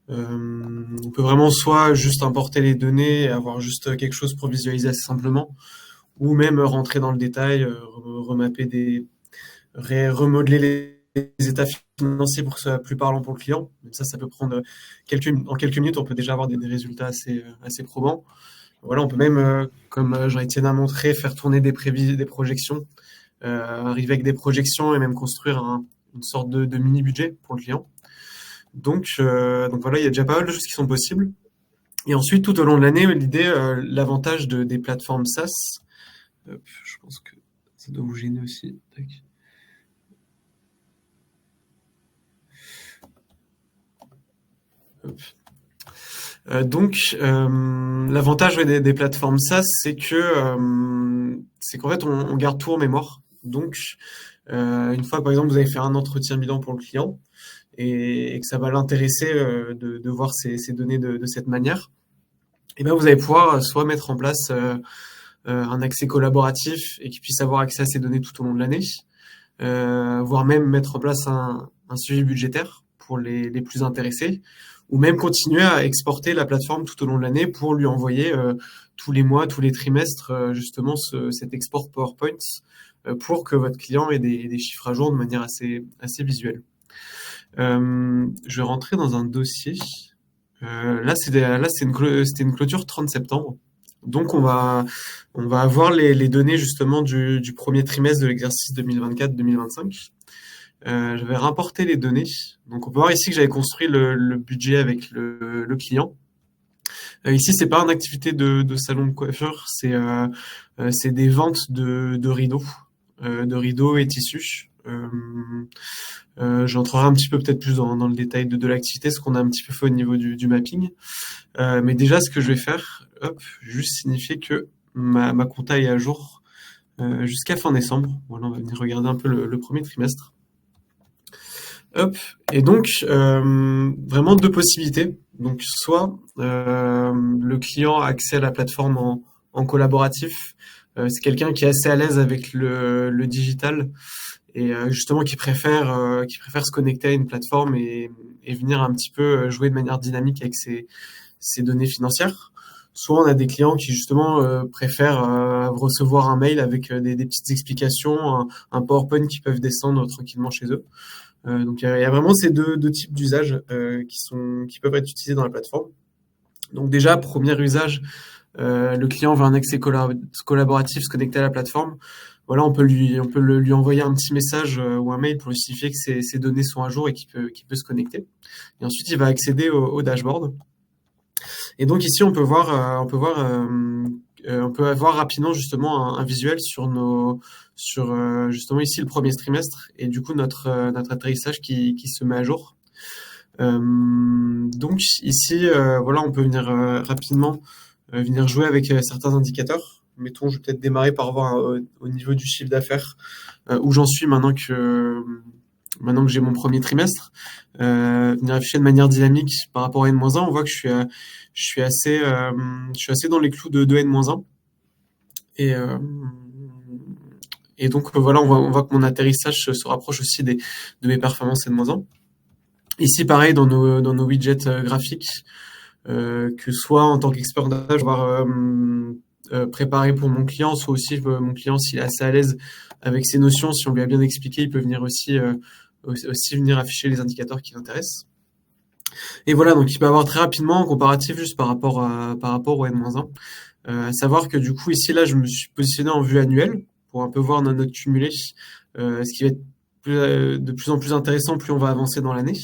On peut vraiment soit juste importer les données et avoir juste quelque chose pour visualiser assez simplement, ou même rentrer dans le détail, remodeler les états financiers pour que ce soit plus parlant pour le client. Ça peut prendre en quelques minutes, on peut déjà avoir des résultats assez probants. Voilà, on peut même, comme Jean-Étienne a montré, faire tourner des projections, arriver avec des projections et même construire une sorte de mini-budget pour le client. Donc voilà, il y a déjà pas mal de choses qui sont possibles. Et ensuite, tout au long de l'année, l'idée, l'avantage des plateformes SaaS, je pense que ça doit vous gêner aussi. Tac. L'avantage des plateformes SaaS, c'est qu'en fait, on garde tout en mémoire. Donc, une fois, par exemple, vous avez fait un entretien bilan pour le client et que ça va l'intéresser de voir ces données de cette manière, et bien vous allez pouvoir soit mettre en place un accès collaboratif et qu'il puisse avoir accès à ces données tout au long de l'année, voire même mettre en place un suivi budgétaire pour les plus intéressés, ou même continuer à exporter la plateforme tout au long de l'année pour lui envoyer tous les mois, tous les trimestres, justement cet export PowerPoint pour que votre client ait des chiffres à jour de manière assez visuelle. Je vais rentrer dans un dossier. C'était une clôture 30 septembre. Donc on va avoir les données justement du premier trimestre de l'exercice 2024-2025. Je vais rapporter les données. Donc on peut voir ici que j'avais construit le budget avec le client. Ici, c'est pas une activité de salon de coiffure, c'est des ventes de rideaux et tissus. J'entrerai un petit peu peut-être plus dans le détail de l'activité, ce qu'on a un petit peu fait au niveau du mapping. Mais déjà, ce que je vais faire, juste signifier que ma compta est à jour jusqu'à fin décembre. Voilà, on va venir regarder un peu le premier trimestre. Et donc, vraiment deux possibilités. Donc, soit le client a accès à la plateforme en collaboratif. C'est quelqu'un qui est assez à l'aise avec le digital et justement qui préfère se connecter à une plateforme et venir un petit peu jouer de manière dynamique avec ses données financières. Soit on a des clients qui justement préfèrent recevoir un mail avec des petites explications, un PowerPoint qui peuvent descendre tranquillement chez eux. Donc il y a vraiment ces deux types d'usages qui peuvent être utilisés dans la plateforme. Donc déjà, premier usage, le client veut un accès collaboratif, se connecter à la plateforme. Voilà, on peut lui envoyer un petit message ou un mail pour lui signifier que ses données sont à jour et qu'il peut se connecter. Et ensuite, il va accéder au dashboard. Et donc ici, on peut avoir rapidement justement un visuel sur justement ici le premier trimestre et du coup notre atterrissage qui se met à jour. Donc ici, voilà, on peut venir rapidement venir jouer avec certains indicateurs. Mettons, je vais peut-être démarrer par voir au niveau du chiffre d'affaires où j'en suis maintenant que j'ai mon premier trimestre. Venir afficher de manière dynamique par rapport à N-1, on voit que je suis assez dans les clous de N-1. Et, et donc voilà, on voit que mon atterrissage se rapproche aussi de mes performances N-1. Ici, pareil, dans nos widgets graphiques, que soit en tant qu'expert data, je vais avoir préparé pour mon client, soit aussi mon client, s'il est assez à l'aise avec ses notions, si on lui a bien expliqué, il peut venir aussi venir afficher les indicateurs qui l'intéressent. Et voilà, donc il peut avoir très rapidement un comparatif juste par rapport au N-1. À savoir que du coup, ici, là, je me suis positionné en vue annuelle pour un peu voir notre note cumulée, ce qui va être de plus en plus intéressant plus on va avancer dans l'année.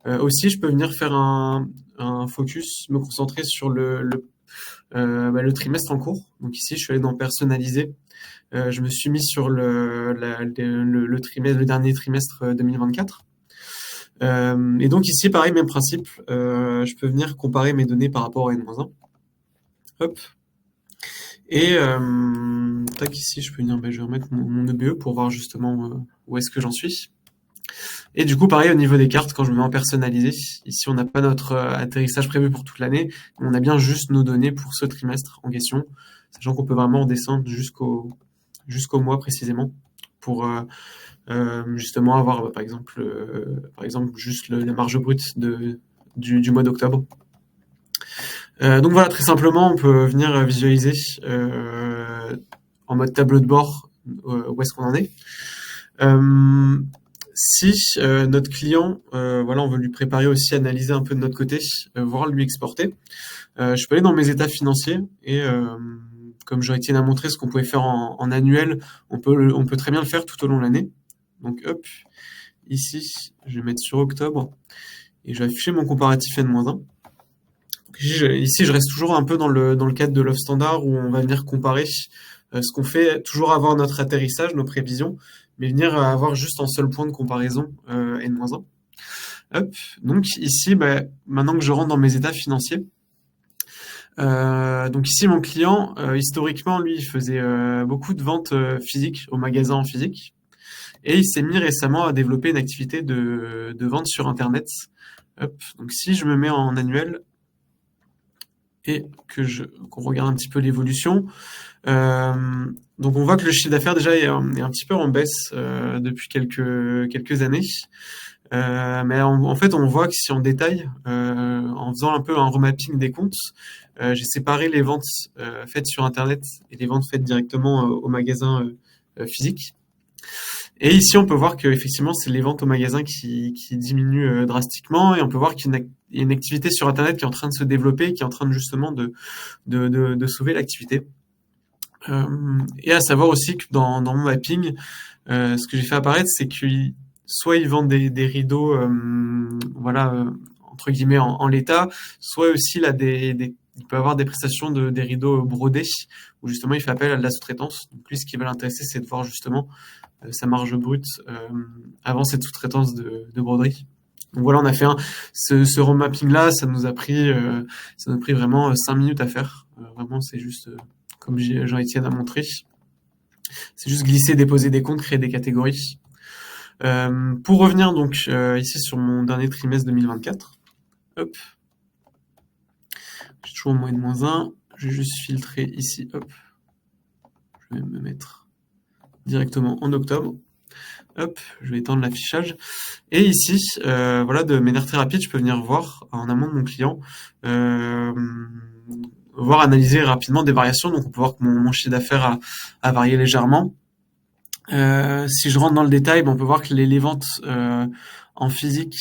Aussi, je peux venir faire un focus, me concentrer sur le trimestre en cours. Donc ici, je suis allé dans personnaliser. Je me suis mis sur le dernier trimestre 2024. Et donc ici, pareil, même principe. Je peux venir comparer mes données par rapport à N-1. Hop. Et tac, ici, je peux venir, je vais remettre mon EBE pour voir justement où est-ce que j'en suis. Et du coup, pareil, au niveau des cartes, quand je me mets en personnalisé, ici, on n'a pas notre atterrissage prévu pour toute l'année. On a bien juste nos données pour ce trimestre en question, sachant qu'on peut vraiment descendre jusqu'au mois précisément pour justement avoir, par exemple, juste la marge brute du mois d'octobre. Donc voilà, très simplement, on peut venir visualiser en mode tableau de bord où est-ce qu'on en est. Si notre client, voilà, on veut lui préparer aussi, analyser un peu de notre côté, voire lui exporter, je peux aller dans mes états financiers et comme Jean-Étienne a montré ce qu'on pouvait faire en annuel, on peut très bien le faire tout au long de l'année. Donc hop, ici, je vais mettre sur octobre et je vais afficher mon comparatif N-1. Ici, je reste toujours un peu dans le cadre de l'offre standard où on va venir comparer ce qu'on fait, toujours avoir notre atterrissage, nos prévisions, mais venir avoir juste un seul point de comparaison N-1. Hop. Donc ici, maintenant que je rentre dans mes états financiers, donc ici, mon client, historiquement, lui, il faisait beaucoup de ventes physiques, au magasin en physique, et il s'est mis récemment à développer une activité de vente sur Internet. Hop. Donc si je me mets en annuel, et qu'on regarde un petit peu l'évolution. Donc on voit que le chiffre d'affaires déjà est un petit peu en baisse depuis quelques années. Mais en fait, on voit que si on détaille, en faisant un peu un remapping des comptes, j'ai séparé les ventes faites sur Internet et les ventes faites directement au magasin physique. Et ici, on peut voir que effectivement, c'est les ventes au magasin qui diminuent drastiquement, et on peut voir qu'il y a une activité sur Internet qui est en train de se développer, qui est en train de justement de sauver l'activité. Et à savoir aussi que dans mon mapping, ce que j'ai fait apparaître, c'est que soit ils vendent des rideaux, voilà, entre guillemets en l'état, soit aussi là il peut avoir des prestations des rideaux brodés, où justement il fait appel à de la sous-traitance. Donc lui, ce qui va l'intéresser, c'est de voir justement sa marge brute avant cette sous-traitance de broderie. Donc voilà, on a fait ce remapping là, ça nous a pris vraiment 5 minutes à faire. Vraiment, c'est juste comme Jean-Étienne a montré, c'est juste glisser, déposer des comptes, créer des catégories. Pour revenir donc ici sur mon dernier trimestre 2024, hop, j'ai toujours moins de -1, je vais juste filtrer ici, hop, je vais me mettre directement en octobre. Hop, je vais étendre l'affichage. Et ici, voilà, de manière très rapide, je peux venir voir en amont de mon client, voir analyser rapidement des variations. Donc on peut voir que mon chiffre d'affaires a varié légèrement. Si je rentre dans le détail, on peut voir que les ventes en physique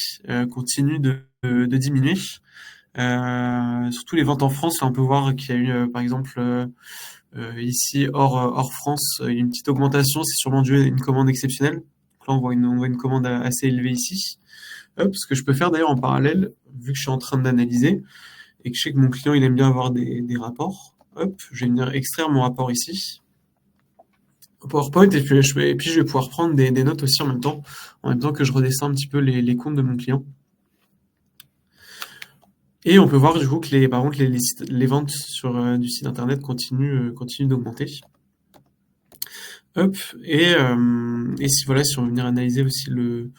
continuent de diminuer. Surtout les ventes en France, on peut voir qu'il y a eu, par exemple, ici, hors France, il y a une petite augmentation. C'est sûrement dû à une commande exceptionnelle. Donc là, on voit une commande assez élevée ici. Hop, ce que je peux faire d'ailleurs en parallèle, vu que je suis en train d'analyser et que je sais que mon client il aime bien avoir des rapports. Hop, je vais venir extraire mon rapport ici, au PowerPoint, et puis je vais pouvoir prendre des notes aussi en même temps que je redescends un petit peu les comptes de mon client. Et on peut voir du coup que par contre les ventes sur du site internet continuent d'augmenter. Hop, et si voilà, si on veut venir analyser aussi le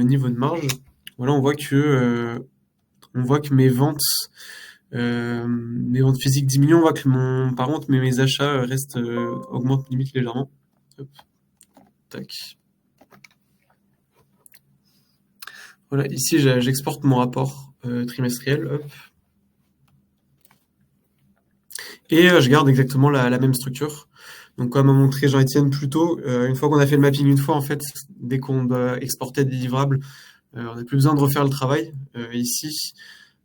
niveau de marge, voilà, on voit que mes ventes Mes ventes physiques diminuent. On voit que par contre, mes achats restent, augmentent limite légèrement. Hop, tac. Voilà, ici, j'exporte mon rapport trimestriel. Hop. Et je garde exactement la même structure. Donc, comme a montré Jean-Étienne plus tôt, une fois qu'on a fait le mapping une fois, en fait, dès qu'on doit exporter des livrables, on n'a plus besoin de refaire le travail. Ici,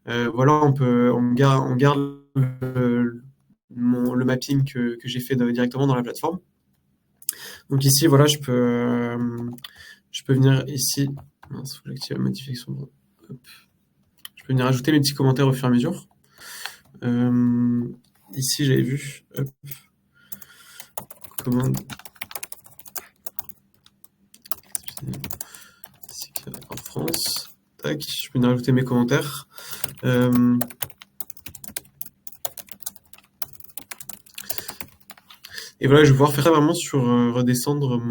voilà, on garde le mapping que j'ai fait directement dans la plateforme. Donc ici, voilà, je peux venir ici. Mince, faut que j'active la modification. Hop. Je peux venir ajouter mes petits commentaires au fur et à mesure. Ici, j'avais vu. Hop. Commande. Ici, en France. Tac. Je peux venir ajouter mes commentaires. Et voilà, je vais pouvoir faire ça vraiment sur redescendre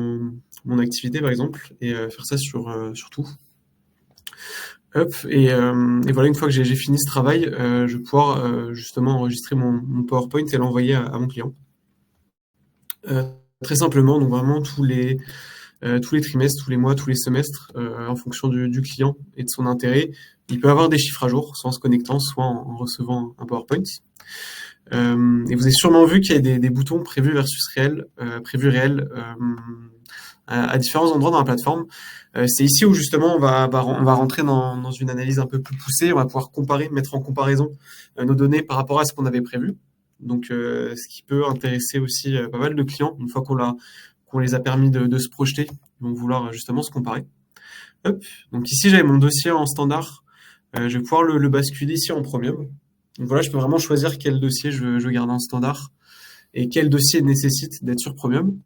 mon activité, par exemple, et faire ça sur tout. Hop, et voilà, une fois que j'ai fini ce travail, je vais pouvoir justement enregistrer mon PowerPoint et l'envoyer à mon client. Très simplement, donc vraiment tous les trimestres, tous les mois, tous les semestres, en fonction du client et de son intérêt, il peut avoir des chiffres à jour, soit en se connectant, soit en recevant un PowerPoint. Et vous avez sûrement vu qu'il y a des boutons prévus versus réel, prévus réel à différents endroits dans la plateforme. C'est ici où justement on va rentrer dans une analyse un peu plus poussée. On va pouvoir mettre en comparaison nos données par rapport à ce qu'on avait prévu. Donc, ce qui peut intéresser aussi pas mal de clients une fois qu'on les a permis de se projeter. Ils vont vouloir justement se comparer. Hop. Donc ici j'avais mon dossier en standard. Je vais pouvoir le basculer ici en premium. Donc voilà, je peux vraiment choisir quel dossier je veux garder en standard et quel dossier nécessite d'être sur premium.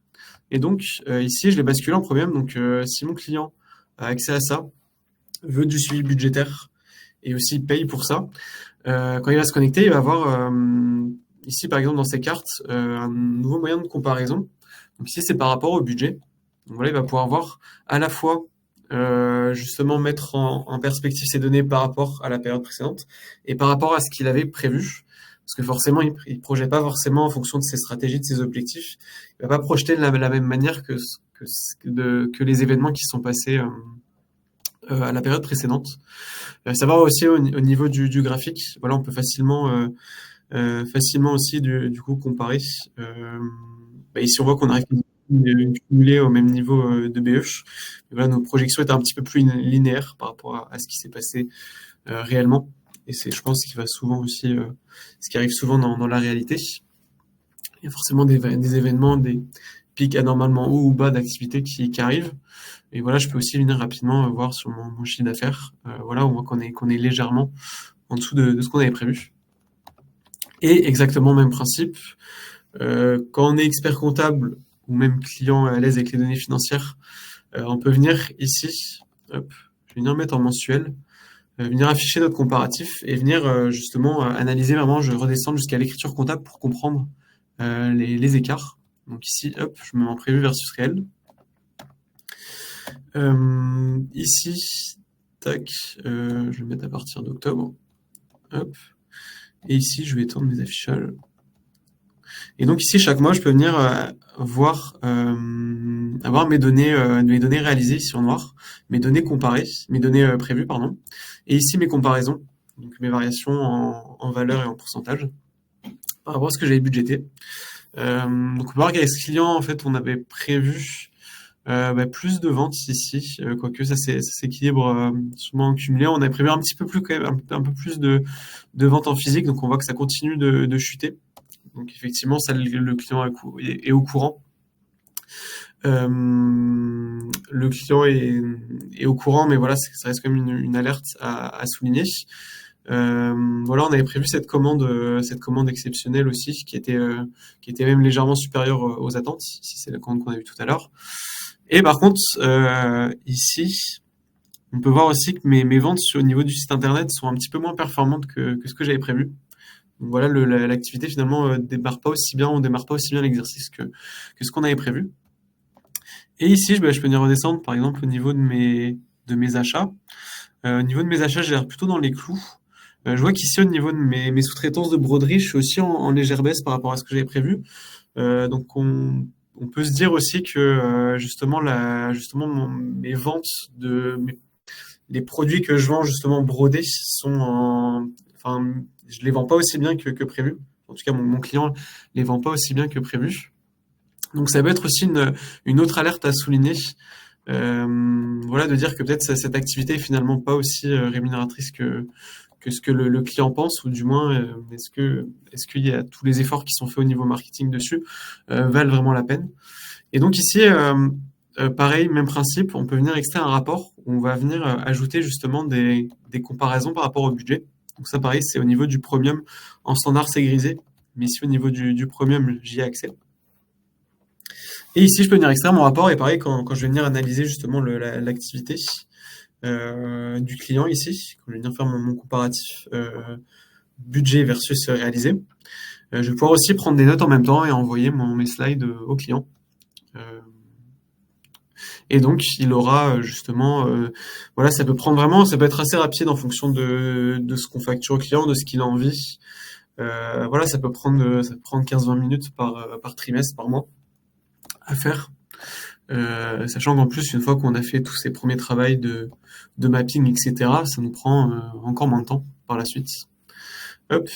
Et donc, ici, je l'ai basculé en premium. Donc, si mon client a accès à ça, veut du suivi budgétaire et aussi paye pour ça, quand il va se connecter, il va avoir ici, par exemple, dans ses cartes, un nouveau moyen de comparaison. Donc ici, c'est par rapport au budget. Donc voilà, il va pouvoir voir à la fois justement mettre en perspective ces données par rapport à la période précédente et par rapport à ce qu'il avait prévu. Parce que forcément, il ne projette pas forcément en fonction de ses stratégies, de ses objectifs. Il ne va pas projeter de la même manière que les événements qui sont passés à la période précédente. Ça va aussi au niveau du graphique. Voilà, on peut facilement aussi du coup comparer. Ici, on voit qu'on arrive à cumuler au même niveau de BE. Voilà, nos projections étaient un petit peu plus linéaires par rapport à ce qui s'est passé réellement. Et c'est, je pense, ce qui va souvent aussi, ce qui arrive souvent dans la réalité. Il y a forcément des événements, des pics anormalement hauts ou bas d'activité qui arrivent. Et voilà, je peux aussi venir rapidement voir sur mon chiffre d'affaires. Voilà, on voit qu'on est légèrement en dessous de ce qu'on avait prévu. Et exactement le même principe. Quand on est expert comptable ou même client à l'aise avec les données financières, on peut venir ici, hop, je vais venir mettre en mensuel, venir afficher notre comparatif et venir justement analyser vraiment, je redescends jusqu'à l'écriture comptable pour comprendre les écarts. Donc ici, hop, je me mets en prévu versus réel. Ici, tac, je vais mettre à partir d'octobre. Hop. Et ici, je vais étendre mes affichages. Et donc ici, chaque mois, je peux venir avoir mes données réalisées ici en noir, mes données comparées, mes données prévues, pardon. Et ici, mes comparaisons, donc mes variations en valeur et en pourcentage, par rapport à ce que j'avais budgété. Donc on peut voir qu'avec ce client, en fait, on avait prévu plus de ventes ici, quoique ça s'équilibre souvent en cumulé. On avait prévu un petit peu plus quand même, un peu plus de ventes en physique, donc on voit que ça continue de chuter. Donc effectivement, ça, le client est au courant. Le client est au courant, mais voilà, ça reste quand même une alerte à souligner. Voilà, on avait prévu cette commande exceptionnelle aussi, qui était même légèrement supérieure aux attentes. Ici, c'est la commande qu'on a vue tout à l'heure. Et par contre, ici, on peut voir aussi que mes ventes au niveau du site internet sont un petit peu moins performantes que ce que j'avais prévu. Donc voilà, l'activité finalement on démarre pas aussi bien l'exercice que ce qu'on avait prévu. Et ici, je peux venir redescendre par exemple au niveau de mes achats. Au niveau de mes achats, j'ai l'air plutôt dans les clous. Je vois qu'ici, au niveau de mes sous-traitances de broderie, je suis aussi en légère baisse par rapport à ce que j'avais prévu. Donc, on peut se dire aussi que justement, mes ventes les produits que je vends justement brodés enfin, je les vends pas aussi bien que prévu. En tout cas, mon client les vend pas aussi bien que prévu. Donc, ça peut être aussi une autre alerte à souligner. Voilà, de dire que peut-être cette activité est finalement pas aussi rémunératrice que ce que le client pense, ou du moins, est-ce qu'il y a tous les efforts qui sont faits au niveau marketing dessus valent vraiment la peine. Et donc ici, pareil, même principe, on peut venir extraire un rapport où on va venir ajouter justement des comparaisons par rapport au budget. Donc ça, pareil, c'est au niveau du premium. En standard, c'est grisé, mais ici, au niveau du premium, j'y ai accès. Et ici, je peux venir extraire mon rapport, et pareil, quand je vais venir analyser justement l'activité du client ici, quand je vais venir faire mon comparatif budget versus réalisé, je vais pouvoir aussi prendre des notes en même temps et envoyer mes slides au client. Et donc, il aura justement, voilà, ça peut être assez rapide en fonction de ce qu'on facture au client, de ce qu'il a envie. Voilà, ça peut prendre 15-20 minutes par trimestre, par mois à faire. Sachant qu'en plus, une fois qu'on a fait tous ces premiers travaux de mapping, etc., ça nous prend encore moins de temps par la suite. Hop.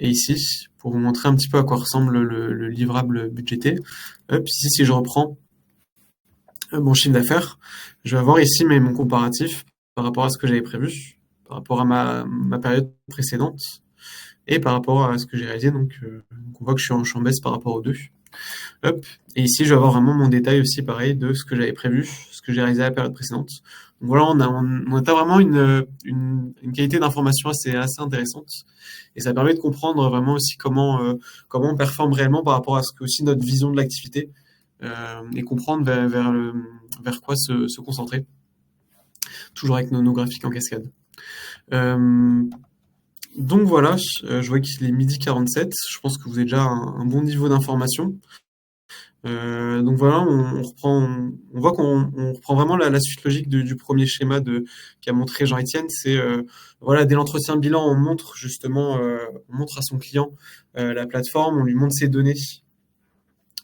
Et ici, pour vous montrer un petit peu à quoi ressemble le livrable budgété, hop, ici, si je reprends mon chiffre d'affaires, je vais avoir ici mon comparatif par rapport à ce que j'avais prévu, par rapport à ma période précédente, et par rapport à ce que j'ai réalisé. Donc, on voit que je suis en baisse par rapport aux deux. Hop. Et ici, je vais avoir vraiment mon détail aussi, pareil, de ce que j'avais prévu, ce que j'ai réalisé à la période précédente. Donc voilà, on a vraiment une qualité d'information assez intéressante. Et ça permet de comprendre vraiment aussi comment on performe réellement par rapport à ce que aussi notre vision de l'activité, et comprendre vers quoi se concentrer. Toujours avec nos graphiques en cascade. Donc voilà, je vois qu'il est 12h47. Je pense que vous avez déjà un bon niveau d'information. Donc voilà, on voit qu'on reprend vraiment la suite logique du premier schéma qu'a montré Jean-Étienne. C'est voilà, dès l'entretien bilan, on montre justement, on montre à son client la plateforme, on lui montre ses données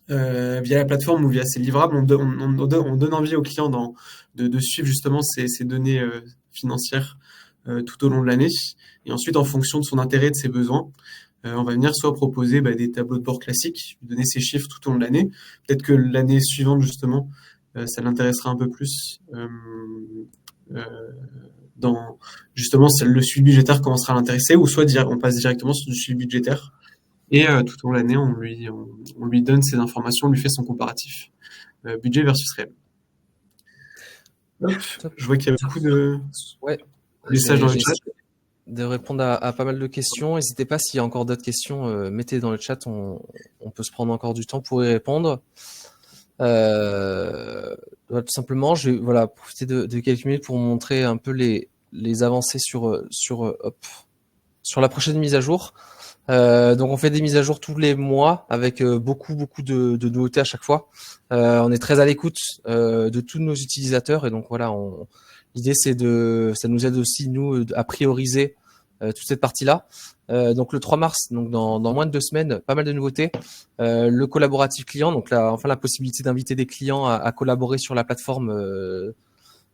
via la plateforme ou via ses livrables. On donne envie au client de suivre justement ces données financières tout au long de l'année. Et ensuite, en fonction de son intérêt et de ses besoins, on va venir soit proposer des tableaux de bord classiques, lui donner ces chiffres tout au long de l'année. Peut-être que l'année suivante, justement, ça l'intéressera un peu plus. Dans justement, le suivi budgétaire commencera à l'intéresser, ou soit on passe directement sur du suivi budgétaire. Et tout au long de l'année, on lui donne ces informations, on lui fait son comparatif budget versus réel. Hop, je vois qu'il y a beaucoup de messages dans le chat. De répondre à pas mal de questions. N'hésitez pas, s'il y a encore d'autres questions, mettez dans le chat, on peut se prendre encore du temps pour y répondre. Tout simplement, je vais profiter de quelques minutes pour vous montrer un peu les avancées sur la prochaine mise à jour. Donc on fait des mises à jour tous les mois avec beaucoup de nouveautés à chaque fois. On est très à l'écoute de tous nos utilisateurs, et donc voilà, l'idée ça nous aide aussi nous à prioriser toute cette partie-là. Donc le 3 mars, donc dans moins de 2 semaines, pas mal de nouveautés. Le collaboratif client, donc la possibilité d'inviter des clients à collaborer sur la plateforme.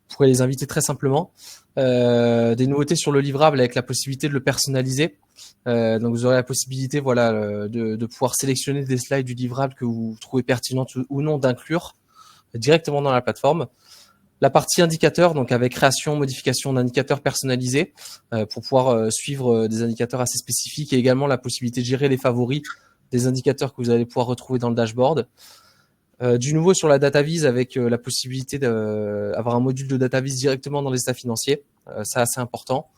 Vous pourrez les inviter très simplement. Des nouveautés sur le livrable avec la possibilité de le personnaliser. Donc vous aurez la possibilité de pouvoir sélectionner des slides du livrable que vous trouvez pertinentes ou non d'inclure directement dans la plateforme. La partie indicateur, donc avec création, modification d'indicateurs personnalisés pour pouvoir suivre des indicateurs assez spécifiques, et également la possibilité de gérer les favoris des indicateurs que vous allez pouvoir retrouver dans le dashboard. Du nouveau sur la DataVis avec la possibilité d'avoir un module de DataVis directement dans les états financiers, c'est assez important.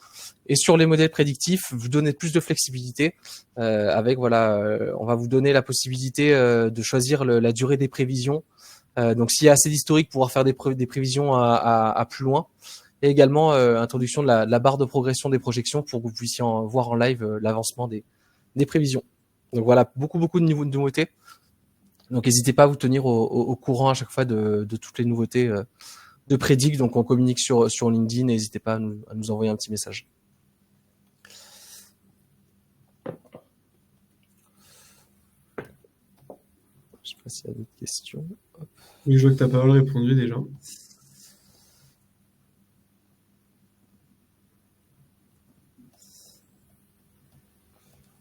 Et sur les modèles prédictifs, vous donnez plus de flexibilité avec on va vous donner la possibilité de choisir la durée des prévisions. Donc s'il y a assez d'historique, pouvoir faire des prévisions à plus loin. Et également introduction de la barre de progression des projections pour que vous puissiez voir en live l'avancement des prévisions. Donc voilà, beaucoup de nouveautés. Donc n'hésitez pas à vous tenir au courant à chaque fois de toutes les nouveautés de Prédic. Donc on communique sur LinkedIn, et n'hésitez pas à nous envoyer un petit message. pas s'il y a d'autres questions. Oui, je vois que tu as pas mal répondu déjà.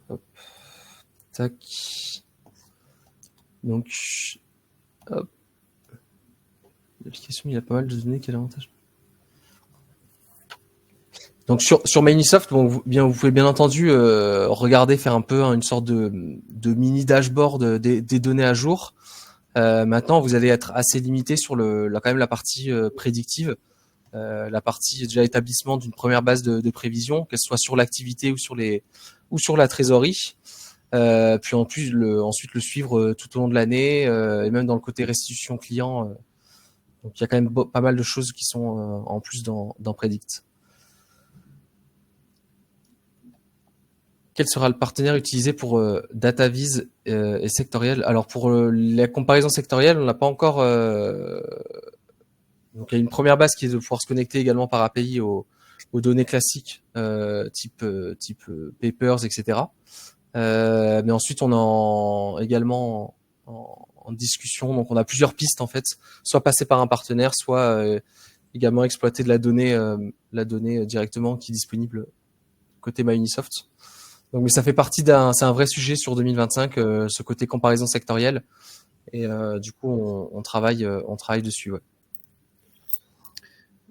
Hop. Tac. Donc, hop. L'application, il y a pas mal de données. Quel avantage? Donc sur Microsoft, bon, vous pouvez bien entendu regarder, faire un peu une sorte de mini dashboard des données à jour. Maintenant, vous allez être assez limité sur quand même la partie prédictive, la partie déjà établissement d'une première base de prévision, qu'elle soit sur l'activité ou sur la trésorerie. Puis en plus ensuite le suivre tout au long de l'année et même dans le côté restitution client. Donc il y a quand même pas mal de choses qui sont en plus dans Predict. Quel sera le partenaire utilisé pour DataVis et sectoriel? Alors pour la comparaison sectorielle, on n'a pas encore. Donc il y a une première base qui est de pouvoir se connecter également par API aux données classiques type Papers, etc. Mais ensuite on est également en discussion. Donc on a plusieurs pistes en fait, soit passer par un partenaire, soit également exploiter de la donnée directement qui est disponible côté MyUnisoft. Donc, mais ça fait partie c'est un vrai sujet sur 2025, ce côté comparaison sectorielle. Et du coup, on travaille dessus. Ouais.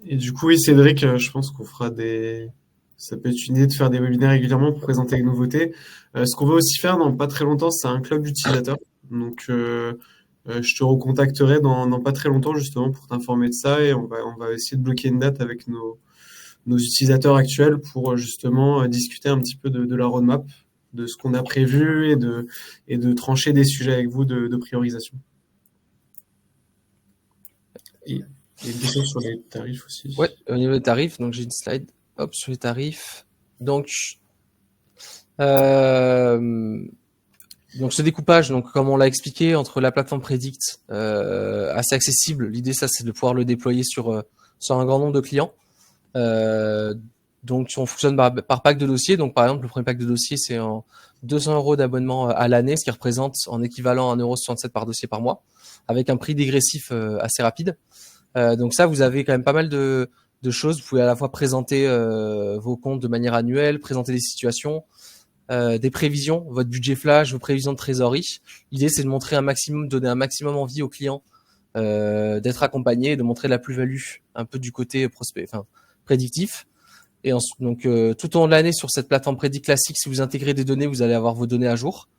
Et du coup, oui, Cédric, je pense qu'on fera ça peut être une idée de faire des webinaires régulièrement pour présenter les nouveautés. Ce qu'on va aussi faire dans pas très longtemps, c'est un club d'utilisateurs. Donc, je te recontacterai dans pas très longtemps justement pour t'informer de ça et on va essayer de bloquer une date avec nos utilisateurs actuels pour justement discuter un petit peu de la roadmap, de ce qu'on a prévu et de trancher des sujets avec vous de priorisation. Et il y a une question sur les tarifs aussi. Ouais, au niveau des tarifs, donc j'ai une slide. Hop, sur les tarifs. Donc ce découpage, donc comme on l'a expliqué, entre la plateforme Predict, assez accessible. L'idée, ça, c'est de pouvoir le déployer sur un grand nombre de clients. Donc on fonctionne par pack de dossiers. Donc par exemple, le premier pack de dossiers, c'est en 200 € d'abonnement à l'année, ce qui représente en équivalent 1,67 € par dossier par mois, avec un prix dégressif assez rapide. Donc ça, vous avez quand même pas mal de choses. Vous pouvez à la fois présenter vos comptes de manière annuelle, présenter des situations, des prévisions, votre budget flash, vos prévisions de trésorerie. L'idée, c'est de montrer donner un maximum envie aux clients d'être accompagnés, de montrer la plus-value un peu du côté prédictif. Et ensuite, donc tout au long de l'année sur cette plateforme Predict classique, si vous intégrez des données, vous allez avoir vos données à jour.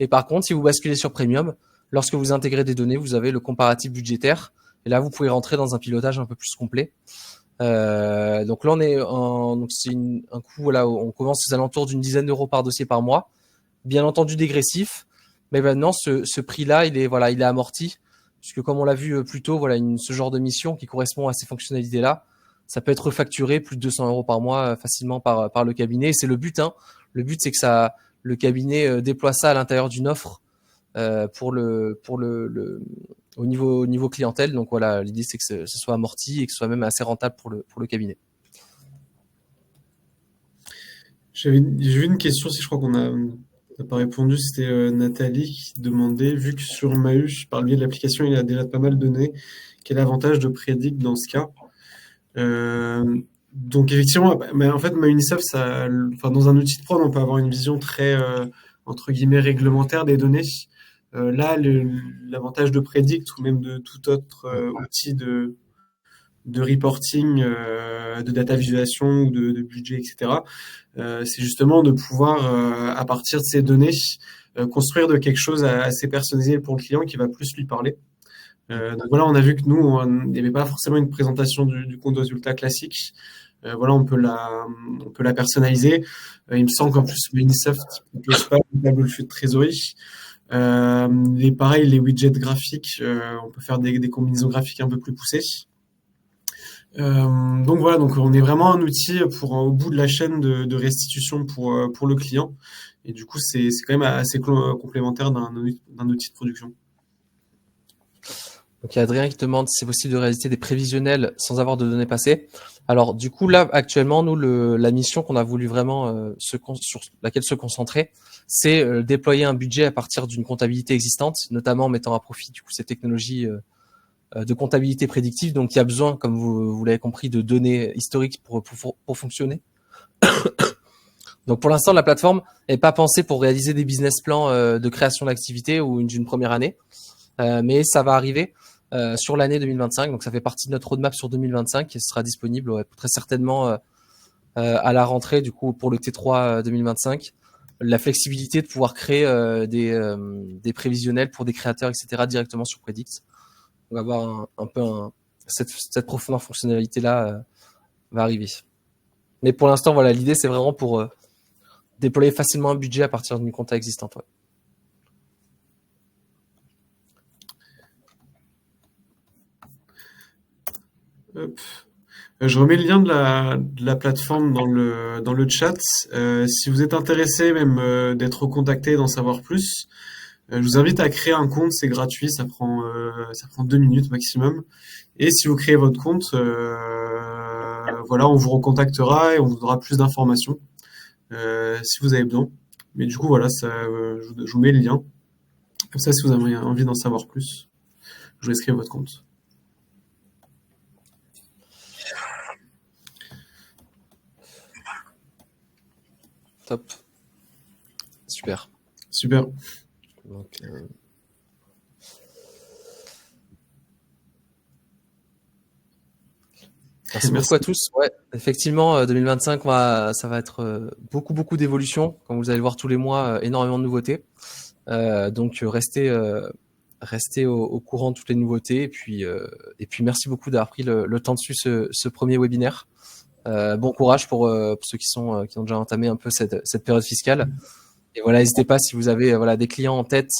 Et par contre, si vous basculez sur Premium, lorsque vous intégrez des données, vous avez le comparatif budgétaire. Et là, vous pouvez rentrer dans un pilotage un peu plus complet. Donc là, c'est un coût, voilà, on commence aux alentours d'une dizaine d'euros par dossier par mois. Bien entendu dégressif, mais maintenant ce prix-là, il est amorti, puisque comme on l'a vu plus tôt, voilà, ce genre de mission qui correspond à ces fonctionnalités-là, ça peut être refacturé plus de 200 € par mois facilement par le cabinet. Et c'est le but, hein. Le but, c'est que le cabinet déploie ça à l'intérieur d'une offre au niveau clientèle. Donc voilà, l'idée c'est que ce soit amorti et que ce soit même assez rentable pour le cabinet. J'ai vu une question, si je crois qu'on n'a pas répondu, c'était Nathalie qui demandait, vu que sur Mahu, par le biais de l'application, il a déjà pas mal donné, quel est l'avantage de Predict dans ce cas? Donc effectivement, mais en fait, MyUnisoft, dans un outil de prod, on peut avoir une vision très entre guillemets réglementaire des données. Là, l'avantage de Predict ou même de tout autre outil de reporting, de data visualisation ou de budget, etc. C'est justement de pouvoir, à partir de ces données, construire de quelque chose assez personnalisé pour le client qui va plus lui parler. Donc voilà, on a vu que nous, il n'y avait pas forcément une présentation du compte de résultat classique. Voilà, on peut la personnaliser. Il me semble qu'en plus, Microsoft ne propose pas une table de trésorerie. Et pareil, les widgets graphiques, on peut faire des combinaisons graphiques un peu plus poussées. Donc voilà, donc on est vraiment un outil au bout de la chaîne de restitution pour le client. Et du coup, c'est quand même assez complémentaire d'un outil de production. Donc il y a Adrien qui te demande si c'est possible de réaliser des prévisionnels sans avoir de données passées. Alors du coup là actuellement nous la mission qu'on a voulu vraiment sur laquelle se concentrer, c'est déployer un budget à partir d'une comptabilité existante, notamment en mettant à profit du coup ces technologies de comptabilité prédictive. Donc il y a besoin, comme vous l'avez compris, de données historiques pour fonctionner. Donc pour l'instant la plateforme n'est pas pensée pour réaliser des business plans de création d'activité ou d'une première année, mais ça va arriver. Sur l'année 2025, donc ça fait partie de notre roadmap sur 2025 et ce sera disponible très certainement à la rentrée du coup pour le T3 2025. La flexibilité de pouvoir créer des prévisionnels pour des créateurs, etc. directement sur Predict. On va avoir cette profonde fonctionnalité là va arriver. Mais pour l'instant, voilà, l'idée c'est vraiment pour déployer facilement un budget à partir d'une compta existante. Ouais. Hop. Je remets le lien de la plateforme dans le chat. Si vous êtes intéressé même d'être recontacté, d'en savoir plus, je vous invite à créer un compte, c'est gratuit, ça prend 2 minutes maximum. Et si vous créez votre compte, voilà, on vous recontactera et on vous donnera plus d'informations si vous avez besoin. Mais du coup, voilà, je vous mets le lien. Comme ça, si vous avez envie d'en savoir plus, je vous laisse créer votre compte. Top. Super. Super. Donc, merci beaucoup à tous. Ouais, effectivement, 2025, ça va être beaucoup d'évolutions. Comme vous allez le voir tous les mois, énormément de nouveautés. Donc restez au courant de toutes les nouveautés. Et puis merci beaucoup d'avoir pris le temps de suivre ce premier webinaire. Bon courage pour ceux qui ont déjà entamé un peu cette période fiscale. Et voilà, n'hésitez pas si vous avez des clients en tête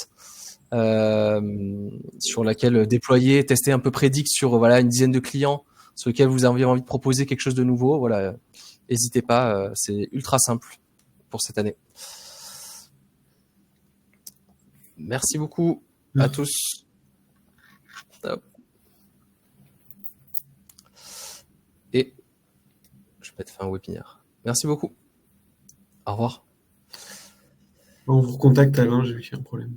sur laquelle déployer, tester un peu Predict sur une dizaine de clients sur lesquels vous avez envie de proposer quelque chose de nouveau. Voilà, n'hésitez pas, c'est ultra simple pour cette année. Merci beaucoup à tous. Et je vais mettre fin au webinaire. Merci beaucoup. Au revoir. On vous recontacte, Alain, j'ai vu qu'il y a un problème.